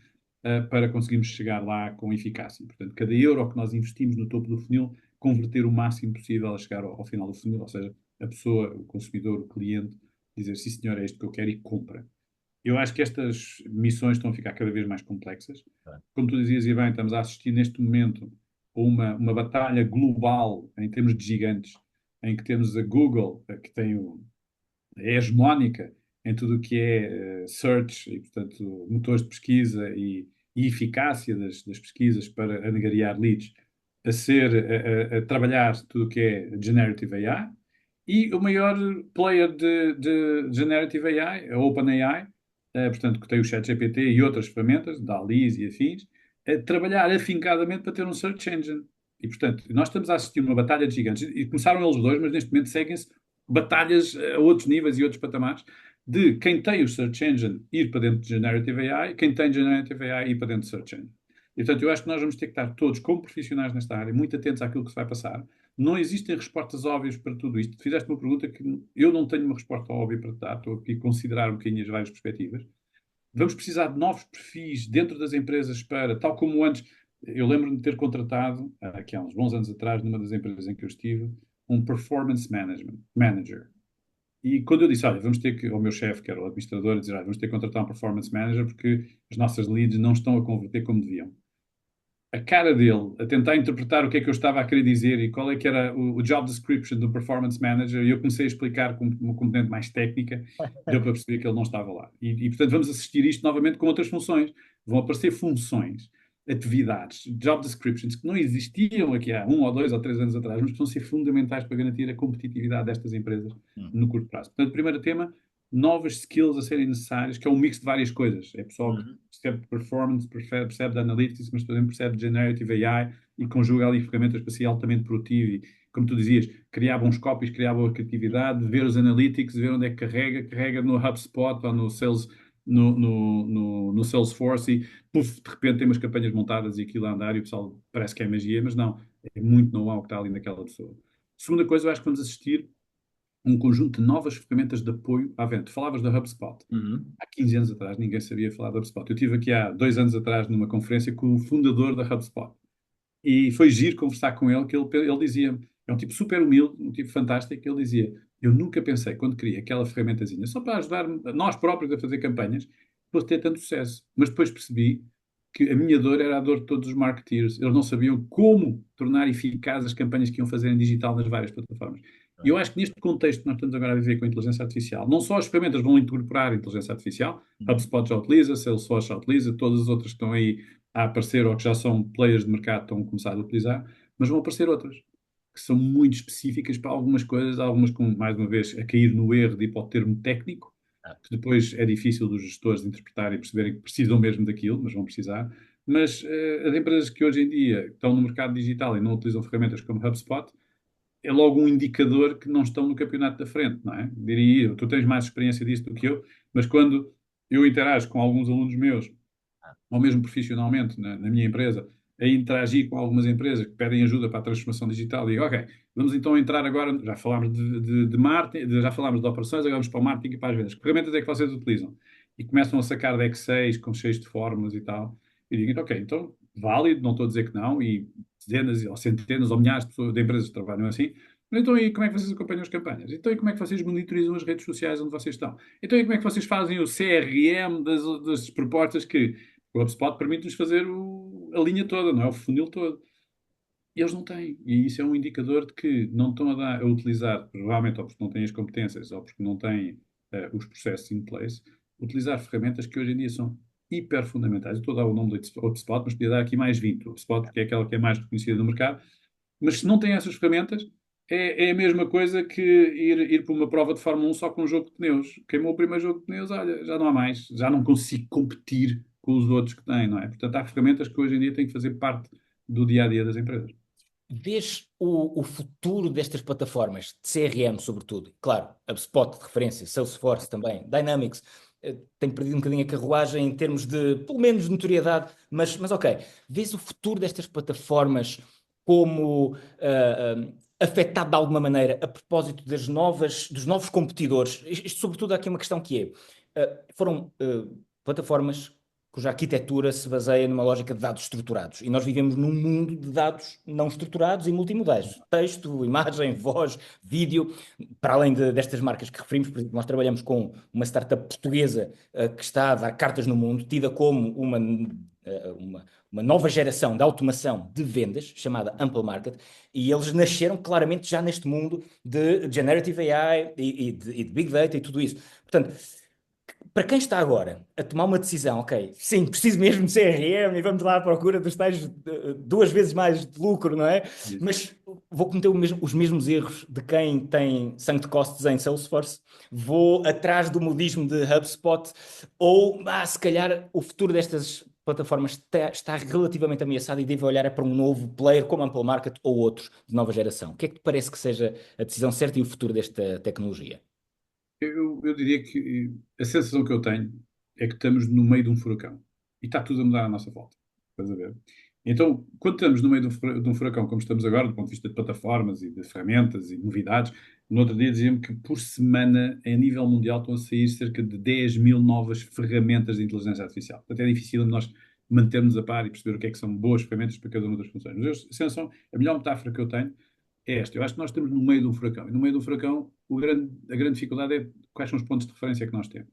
para conseguirmos chegar lá com eficácia. Portanto, cada euro que nós investimos no topo do funil converter o máximo possível a chegar ao final do funil, ou seja, a pessoa, o consumidor, o cliente, dizer, sim senhor, é isto que eu quero e compra. Eu acho que estas missões estão a ficar cada vez mais complexas. Como tu dizias, e bem, estamos a assistir neste momento a uma batalha global em termos de gigantes, em que temos a Google, que tem é hegemónica em tudo o que é search e, portanto, motores de pesquisa e eficácia das pesquisas para angariar leads, a trabalhar tudo o que é Generative AI, e o maior player de Generative AI, a OpenAI, portanto, que tem o ChatGPT e outras ferramentas, DALL-E e afins, a trabalhar afincadamente para ter um search engine. E, portanto, nós estamos a assistir a uma batalha de gigantes, e começaram eles dois, mas neste momento seguem-se batalhas a outros níveis e outros patamares, de quem tem o Search Engine ir para dentro de Generative AI, quem tem Generative AI ir para dentro de Search Engine. E, portanto, eu acho que nós vamos ter que estar todos como profissionais nesta área, muito atentos àquilo que se vai passar. Não existem respostas óbvias para tudo isto. Tu fizeste uma pergunta que eu não tenho uma resposta óbvia para te dar, estou aqui a considerar um bocadinho as várias perspectivas. Vamos precisar de novos perfis dentro das empresas para, tal como antes, eu lembro-me de ter contratado, aqui há uns bons anos atrás, numa das empresas em que eu estive, um performance manager. E quando eu disse, olha, vamos ter que, ao meu chefe, que era o administrador, dizer, olha, vamos ter que contratar um performance manager porque as nossas leads não estão a converter como deviam. A cara dele, a tentar interpretar o que é que eu estava a querer dizer e qual é que era o job description do performance manager, e eu comecei a explicar com uma componente mais técnica, deu para perceber que ele não estava lá. Portanto, vamos assistir isto novamente com outras funções. Vão aparecer funções, atividades, job descriptions que não existiam aqui há 1 ou 2 ou 3 anos atrás, mas que vão ser fundamentais para garantir a competitividade destas empresas no curto prazo. Portanto, primeiro tema, novas skills a serem necessárias, que é um mix de várias coisas. É pessoal que percebe de performance, percebe de analytics, mas também percebe de generative AI e conjuga ali ferramentas para ser altamente produtivo e, como tu dizias, criar bons copies, criar boa criatividade, ver os analytics, ver onde é que carrega no HubSpot ou no Sales, no Salesforce, e puf, de repente tem umas campanhas montadas e aquilo a andar e o pessoal parece que é magia, mas não, é muito know-how que está ali naquela pessoa. Segunda coisa, eu acho que vamos assistir um conjunto de novas ferramentas de apoio à venda. Tu falavas da HubSpot. Há 15 anos atrás ninguém sabia falar da HubSpot. Eu estive aqui há 2 anos atrás numa conferência com o fundador da HubSpot. E foi giro conversar com ele, que ele dizia, é um tipo super humilde, um tipo fantástico, ele dizia, eu nunca pensei, quando queria aquela ferramentazinha, só para ajudar nós próprios a fazer campanhas, fosse ter tanto sucesso. Mas depois percebi que a minha dor era a dor de todos os marketeers. Eles não sabiam como tornar eficazes as campanhas que iam fazer em digital nas várias plataformas. E eu acho que neste contexto que nós estamos agora a viver com a inteligência artificial, não só as ferramentas vão incorporar a inteligência artificial, HubSpot já utiliza, Salesforce já utiliza, todas as outras que estão aí a aparecer ou que já são players de mercado estão a começar a utilizar, mas vão aparecer outras que são muito específicas para algumas coisas, algumas com, mais uma vez, a cair no erro de ir para o termo técnico, que depois é difícil dos gestores de interpretar e perceberem que precisam mesmo daquilo, mas vão precisar. Mas as empresas que hoje em dia estão no mercado digital e não utilizam ferramentas como HubSpot, é logo um indicador que não estão no campeonato da frente, não é? Diria eu, tu tens mais experiência disso do que eu, mas quando eu interajo com alguns alunos meus, ou mesmo profissionalmente na minha empresa, a interagir com algumas empresas que pedem ajuda para a transformação digital, e digo, ok, vamos então entrar agora, já falámos de marketing, já falámos de operações, agora vamos para o marketing e para as vendas. Que ferramentas é que vocês utilizam? E começam a sacar de Excel com cheios de fórmulas e tal. E digo, ok, então, válido, não estou a dizer que não, e dezenas ou centenas ou milhares de pessoas, de empresas que trabalham assim. Mas então, e como é que vocês acompanham as campanhas? Então, e como é que vocês monitorizam as redes sociais onde vocês estão? Então, e como é que vocês fazem o CRM das propostas que o HubSpot permite-nos fazer a linha toda, não é? O funil todo. E eles não têm. E isso é um indicador de que não estão a utilizar, provavelmente ou porque não têm as competências ou porque não têm os processos in place, utilizar ferramentas que hoje em dia são hiper fundamentais. Eu estou a dar o nome do HubSpot, mas podia dar aqui mais 20. O HubSpot, porque é aquela que é mais reconhecida no mercado. Mas se não tem essas ferramentas, é a mesma coisa que ir para uma prova de Fórmula 1 só com um jogo de pneus. Queimou o primeiro jogo de pneus, olha, já não há mais. Já não consigo competir com os outros que têm, não é? Portanto, há ferramentas que hoje em dia têm que fazer parte do dia-a-dia das empresas. Vês o futuro destas plataformas, de CRM sobretudo, claro, HubSpot de referência, Salesforce também, Dynamics, tem perdido um bocadinho a carruagem em termos de, pelo menos, notoriedade, mas ok, vês o futuro destas plataformas como afetado de alguma maneira a propósito dos novos competidores? Isto sobretudo há aqui uma questão que é, foram plataformas cuja arquitetura se baseia numa lógica de dados estruturados. E nós vivemos num mundo de dados não estruturados e multimodais. Texto, imagem, voz, vídeo. Para além destas marcas que referimos, por exemplo, nós trabalhamos com uma startup portuguesa que está a dar cartas no mundo, tida como uma nova geração de automação de vendas, chamada Ample Market, e eles nasceram claramente já neste mundo de Generative AI e de Big Data e tudo isso. Portanto, para quem está agora a tomar uma decisão, ok, sim, preciso mesmo de CRM e vamos lá à procura dos tais duas vezes mais de lucro, não é? Isso. Mas vou cometer os mesmos erros de quem tem sunk costs em Salesforce, vou atrás do modismo de HubSpot, ou se calhar o futuro destas plataformas está relativamente ameaçado e devo olhar para um novo player como a Ample Market ou outros de nova geração. O que é que te parece que seja a decisão certa e o futuro desta tecnologia? Eu diria que a sensação que eu tenho é que estamos no meio de um furacão e está tudo a mudar à nossa volta. Estás a ver? Então, quando estamos no meio de um furacão, como estamos agora, do ponto de vista de plataformas e de ferramentas e de novidades, no outro dia diziam-me que por semana, a nível mundial, estão a sair cerca de 10 mil novas ferramentas de inteligência artificial. Portanto, é difícil nós mantermos a par e perceber o que é que são boas ferramentas para cada uma das funções. Mas a melhor metáfora que eu tenho é esta. Eu acho que nós estamos no meio de um furacão. E no meio de um furacão, a grande dificuldade é quais são os pontos de referência que nós temos.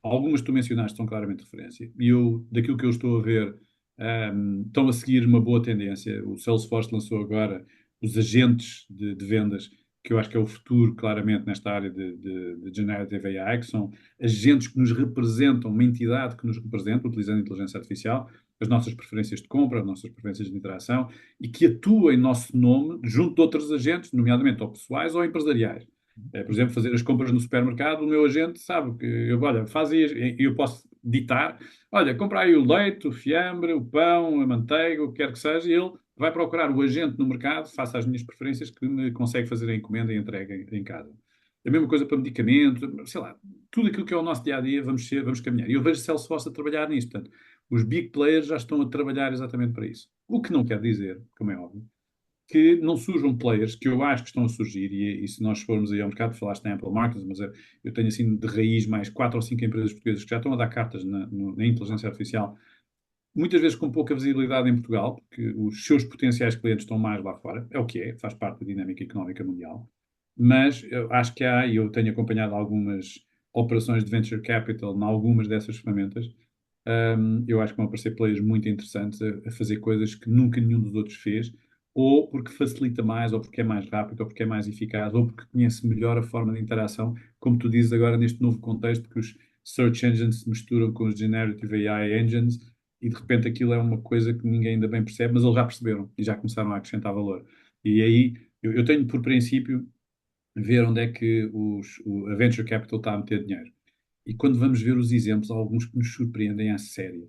Algumas que tu mencionaste são claramente de referência. E eu, daquilo que eu estou a ver, estão a seguir uma boa tendência. O Salesforce lançou agora os agentes de vendas, que eu acho que é o futuro, claramente, nesta área de Generative AI, que são agentes que nos representam, uma entidade que nos representa, utilizando a inteligência artificial, as nossas preferências de compra, as nossas preferências de interação, e que atua em nosso nome junto de outros agentes, nomeadamente ou pessoais ou empresariais. Por exemplo, fazer as compras no supermercado, o meu agente sabe que, olha, faz aí, e eu posso ditar, olha, compra aí o leite, o fiambre, o pão, a manteiga, o que quer que seja, e ele vai procurar o agente no mercado, face às minhas preferências, que me consegue fazer a encomenda e a entrega em casa. A mesma coisa para medicamentos, sei lá, tudo aquilo que é o nosso dia-a-dia, vamos caminhar. E eu vejo Salesforce a trabalhar nisso. Portanto, os big players já estão a trabalhar exatamente para isso. O que não quer dizer, como é óbvio, que não surjam players que eu acho que estão a surgir, e se nós formos aí ao mercado, falaste na Ample Markets, mas eu tenho assim de raiz mais 4 ou 5 empresas portuguesas que já estão a dar cartas na inteligência artificial, muitas vezes com pouca visibilidade em Portugal, porque os seus potenciais clientes estão mais lá fora, é o que é, faz parte da dinâmica económica mundial, mas eu acho que há, e eu tenho acompanhado algumas operações de venture capital em algumas dessas ferramentas, eu acho que vão aparecer players muito interessantes a fazer coisas que nunca nenhum dos outros fez, ou porque facilita mais, ou porque é mais rápido, ou porque é mais eficaz, ou porque conhece melhor a forma de interação, como tu dizes agora neste novo contexto, que os search engines se misturam com os generative AI engines, e de repente aquilo é uma coisa que ninguém ainda bem percebe, mas eles já perceberam e já começaram a acrescentar valor. E aí eu tenho por princípio ver onde é que a venture capital está a meter dinheiro. E quando vamos ver os exemplos, há alguns que nos surpreendem à séria.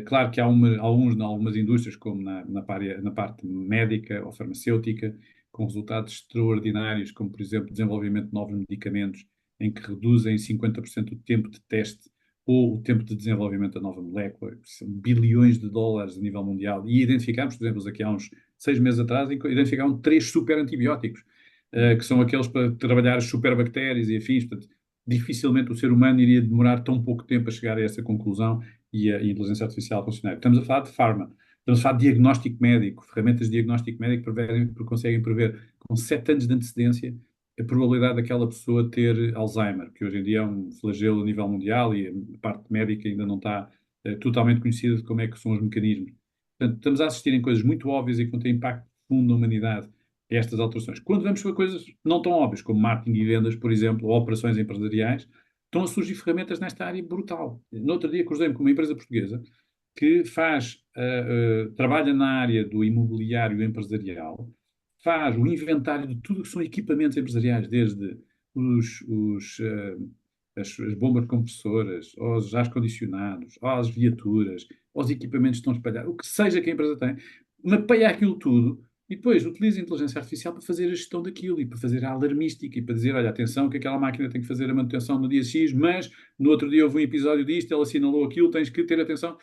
Claro que há alguns em algumas indústrias, como na parte médica ou farmacêutica, com resultados extraordinários, como, por exemplo, desenvolvimento de novos medicamentos, em que reduzem 50% o tempo de teste ou o tempo de desenvolvimento da nova molécula. São bilhões de dólares a nível mundial. E identificámos, por exemplo, aqui há uns 6 meses atrás, identificaram 3 super antibióticos, que são aqueles para trabalhar as superbactérias e afins. Portanto, dificilmente o ser humano iria demorar tão pouco tempo a chegar a essa conclusão e a inteligência artificial funcionar. Estamos a falar de pharma, estamos a falar de diagnóstico médico, ferramentas de diagnóstico médico conseguem prever com 7 anos de antecedência a probabilidade daquela pessoa ter Alzheimer, que hoje em dia é um flagelo a nível mundial e a parte médica ainda não está totalmente conhecida de como é que são os mecanismos. Portanto, estamos a assistir em coisas muito óbvias e que vão ter impacto profundo na humanidade a estas alterações. Quando vamos para coisas não tão óbvias, como marketing e vendas, por exemplo, ou operações empresariais, estão a surgir ferramentas nesta área brutal. No outro dia cruzei-me com uma empresa portuguesa que trabalha na área do imobiliário empresarial, faz o inventário de tudo o que são equipamentos empresariais, desde as bombas compressoras, aos ar-condicionados, às viaturas, aos equipamentos que estão espalhados, o que seja que a empresa tem, mapeia aquilo tudo e depois utiliza a inteligência artificial para fazer a gestão daquilo e para fazer a alarmística e para dizer, olha, atenção que aquela máquina tem que fazer a manutenção no dia X, mas no outro dia houve um episódio disto, ela assinalou aquilo, tens que ter atenção.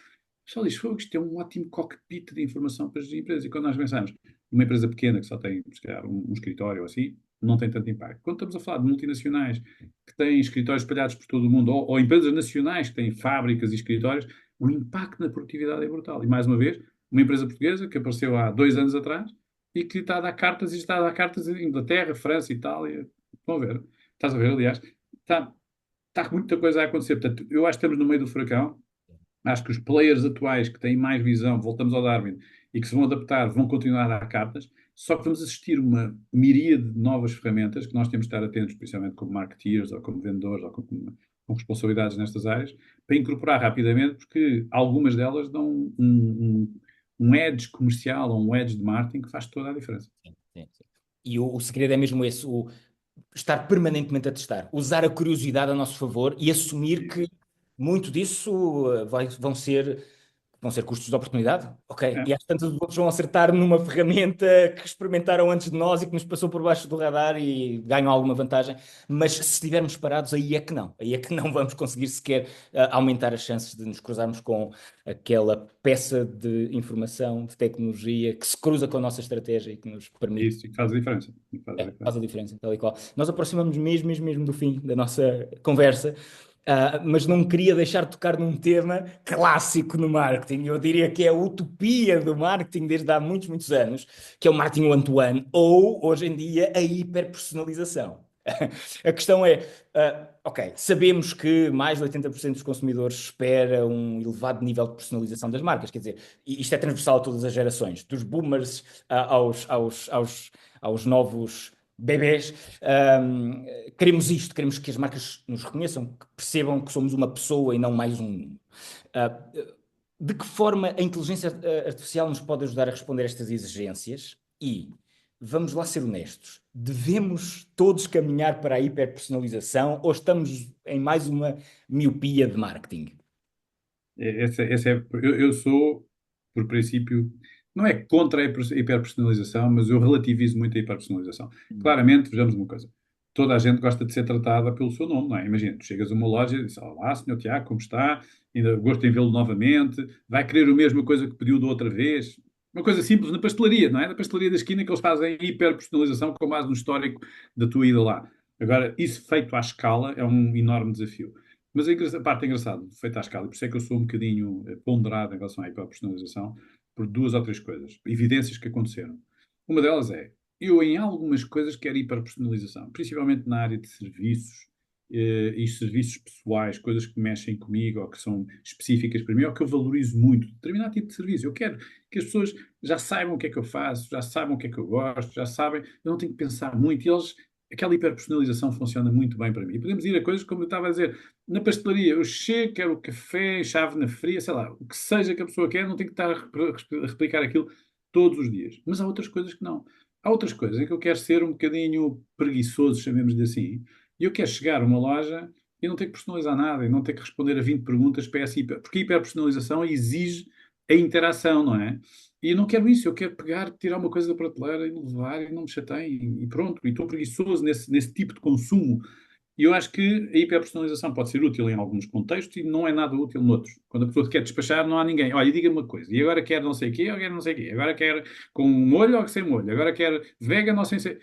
Só diz, isto é um ótimo cockpit de informação para as empresas. E quando nós pensamos, uma empresa pequena que só tem, se calhar, um escritório ou assim, não tem tanto impacto. Quando estamos a falar de multinacionais que têm escritórios espalhados por todo o mundo, ou empresas nacionais que têm fábricas e escritórios, o impacto na produtividade é brutal. E, mais uma vez, uma empresa portuguesa que apareceu há 2 anos atrás e que está a dar cartas, e está a dar cartas em Inglaterra, França, Itália. Vão ver. Estás a ver, aliás. Está muita coisa a acontecer. Portanto, eu acho que estamos no meio do furacão. Acho que os players atuais que têm mais visão, voltamos ao Darwin, e que se vão adaptar, vão continuar a dar cartas, só que vamos assistir uma miríade de novas ferramentas que nós temos de estar atentos, principalmente como marketeers, ou como vendedores, ou com responsabilidades nestas áreas, para incorporar rapidamente, porque algumas delas dão um edge comercial ou um edge de marketing que faz toda a diferença. Sim, sim, sim. E o segredo é mesmo esse, o estar permanentemente a testar, usar a curiosidade a nosso favor e assumir que muito disso vão ser custos de oportunidade, ok? É, E às tantas os outros vão acertar numa ferramenta que experimentaram antes de nós e que nos passou por baixo do radar e ganham alguma vantagem, mas se estivermos parados, aí é que não vamos conseguir sequer aumentar as chances de nos cruzarmos com aquela peça de informação, de tecnologia que se cruza com a nossa estratégia e que nos permite. isso, e que faz a diferença. E que faz a Faz diferença. a diferença, tal e qual. Nós aproximamos mesmo do fim da nossa conversa. Mas não queria deixar de tocar num tema clássico no marketing. Eu diria que é a utopia do marketing desde há muitos anos, que é o marketing one-to-one, ou, hoje em dia, a hiperpersonalização. A questão é, ok, sabemos que mais de 80% dos consumidores espera um elevado nível de personalização das marcas, quer dizer, isto é transversal a todas as gerações, dos boomers aos novos bebês. Queremos isto, queremos que as marcas nos reconheçam, que percebam que somos uma pessoa e não mais um número. De que forma a inteligência artificial nos pode ajudar a responder a estas exigências? E, vamos lá ser honestos, devemos todos caminhar para a hiperpersonalização ou estamos em mais uma miopia de marketing? Eu sou, por princípio, não é contra a hiperpersonalização, mas eu relativizo muito a hiperpersonalização. Claramente, vejamos uma coisa. Toda a gente gosta de ser tratada pelo seu nome, não é? Imagina, tu chegas a uma loja e dizes, olá, senhor Tiago, como está? Ainda gosto em vê-lo novamente. Vai querer a mesma coisa que pediu da outra vez? Uma coisa simples na pastelaria, não é? Na pastelaria da esquina que eles fazem hiperpersonalização com base no histórico da tua ida lá. Agora, isso feito à escala é um enorme desafio. Mas a parte engraçada, feita à escala, e por isso é que eu sou um bocadinho ponderado em relação à hiperpersonalização, por 2 ou 3 coisas, evidências que aconteceram. Uma delas é, eu em algumas coisas quero hiperpersonalização, principalmente na área de serviços e serviços pessoais, coisas que mexem comigo ou que são específicas para mim, ou que eu valorizo muito, determinado tipo de serviço. Eu quero que as pessoas já saibam o que é que eu faço, já saibam o que é que eu gosto, já sabem, eu não tenho que pensar muito, e eles aquela hiperpersonalização funciona muito bem para mim. E podemos ir a coisas como eu estava a dizer, na pastelaria, eu chego, quero o café, chávena fria, sei lá, o que seja que a pessoa quer, não tem que estar a replicar aquilo todos os dias. Mas há outras coisas que não. Há outras coisas em que eu quero ser um bocadinho preguiçoso, chamemos-lhe assim, e eu quero chegar a uma loja e não ter que personalizar nada, e não ter que responder a 20 perguntas para essa porque a hiperpersonalização exige a interação, não é? E eu não quero isso, eu quero pegar, tirar uma coisa da prateleira e levar e não me chateiem e pronto. E estou preguiçoso nesse tipo de consumo. E eu acho que a hiperpersonalização pode ser útil em alguns contextos e não é nada útil noutros. Quando a pessoa quer despachar, não há ninguém. Olha, diga-me uma coisa. E agora quer não sei o quê, agora quer não sei o quê. Agora quer com molho ou sem molho. Agora quer vegan ou sem ser.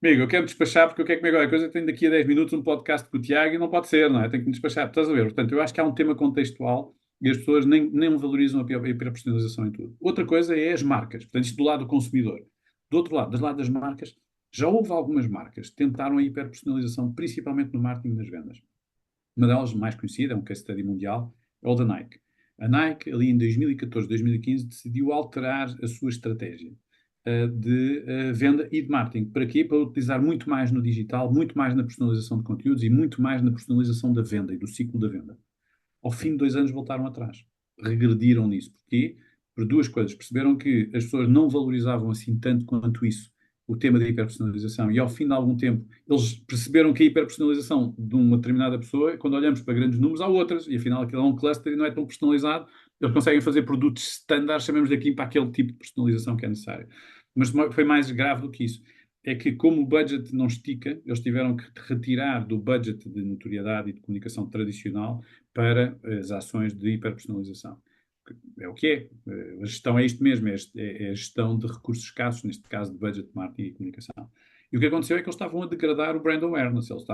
Amigo, eu quero despachar porque eu quero comer qualquer coisa. Tenho daqui a 10 minutos um podcast com o Tiago e não pode ser, não é? Tenho que me despachar. Estás a ver? Portanto, eu acho que há um tema contextual e as pessoas nem valorizam a hiperpersonalização em tudo. Outra coisa é as marcas. Portanto, isto do lado do consumidor. Do outro lado, do lado das marcas, já houve algumas marcas que tentaram a hiperpersonalização, principalmente no marketing das vendas. Uma delas, mais conhecida, é um case study mundial, é o da Nike. A Nike, ali em 2014, 2015, decidiu alterar a sua estratégia de venda e de marketing. Para quê? Para utilizar muito mais no digital, muito mais na personalização de conteúdos e muito mais na personalização da venda e do ciclo da venda. Ao fim de 2 anos voltaram atrás. Regrediram nisso. Porquê? Por 2 coisas. Perceberam que as pessoas não valorizavam assim tanto quanto isso o tema da hiperpersonalização e ao fim de algum tempo eles perceberam que a hiperpersonalização de uma determinada pessoa, quando olhamos para grandes números, há outras e afinal aquilo é um cluster e não é tão personalizado. Eles conseguem fazer produtos standard, chamemos daqui para aquele tipo de personalização que é necessário. Mas foi mais grave do que isso. É que como o budget não estica, eles tiveram que retirar do budget de notoriedade e de comunicação tradicional para as ações de hiperpersonalização. É o que é. A gestão é isto mesmo, é a gestão de recursos escassos, neste caso de budget, marketing e comunicação. E o que aconteceu é que eles estavam a degradar o brand awareness, o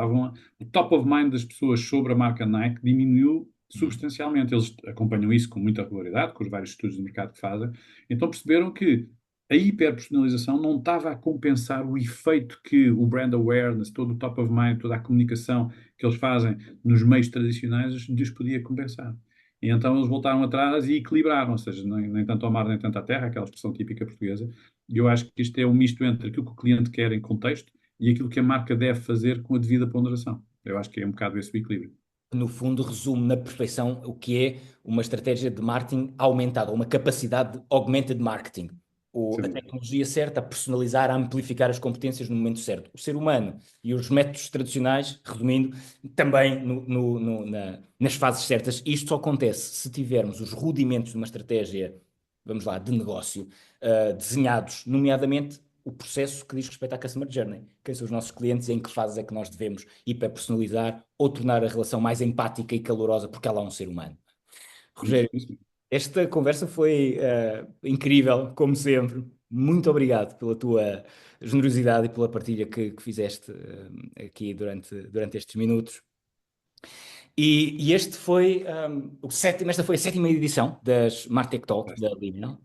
top of mind das pessoas sobre a marca Nike diminuiu substancialmente. Eles acompanham isso com muita regularidade, com os vários estudos de mercado que fazem. Então perceberam que a hiperpersonalização não estava a compensar o efeito que o brand awareness, todo o top of mind, toda a comunicação que eles fazem nos meios tradicionais lhes podia compensar. E então eles voltaram atrás e equilibraram, ou seja, nem tanto ao mar nem tanto à terra, aquela expressão típica portuguesa. E eu acho que isto é um misto entre aquilo que o cliente quer em contexto e aquilo que a marca deve fazer com a devida ponderação. Eu acho que é um bocado esse o equilíbrio. No fundo, resume na perfeição o que é uma estratégia de marketing aumentada, uma capacidade de augmented marketing. A tecnologia certa, a personalizar, a amplificar as competências no momento certo. O ser humano e os métodos tradicionais, resumindo, também nas fases certas. Isto só acontece se tivermos os rudimentos de uma estratégia, vamos lá, de negócio, desenhados, nomeadamente o processo que diz respeito à Customer Journey. Quem são os nossos clientes e em que fases é que nós devemos hiperpersonalizar ou tornar a relação mais empática e calorosa, porque ela é um ser humano. Rogério, esta conversa foi incrível, como sempre. Muito obrigado pela tua generosidade e pela partilha que fizeste aqui durante estes minutos. E esta foi a sétima edição das Martech Talks da Liminal.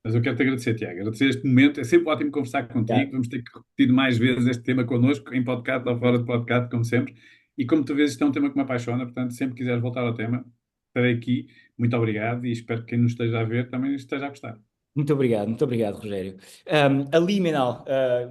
Mas eu quero-te agradecer, Tiago. Agradecer este momento. É sempre ótimo conversar contigo. Vamos ter que repetir mais vezes este tema connosco, em podcast ou fora de podcast, como sempre. E como tu vês, isto é um tema que me apaixona. Portanto, sempre que quiseres voltar ao tema, estarei aqui. Muito obrigado e espero que quem nos esteja a ver também esteja a gostar. Muito obrigado, Rogério. A Liminal,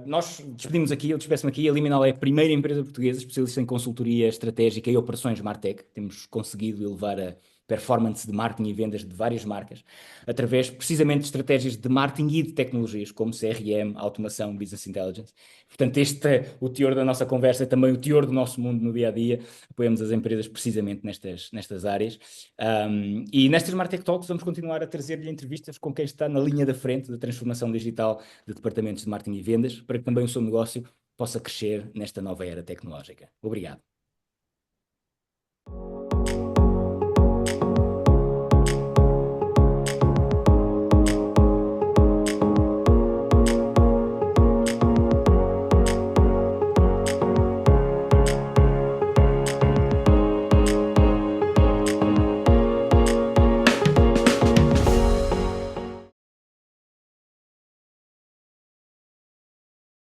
nós despedimos aqui, eu despeço-me aqui. A Liminal é a primeira empresa portuguesa especialista em consultoria estratégica e operações Martech. Temos conseguido elevar a performance de marketing e vendas de várias marcas através precisamente de estratégias de marketing e de tecnologias como CRM, automação, business intelligence. Portanto, este é o teor da nossa conversa, é também o teor do nosso mundo no dia a dia. Apoiamos as empresas precisamente nestas áreas. E nestas Martech Talks vamos continuar a trazer-lhe entrevistas com quem está na linha da frente da transformação digital de departamentos de marketing e vendas, para que também o seu negócio possa crescer nesta nova era tecnológica. Obrigado.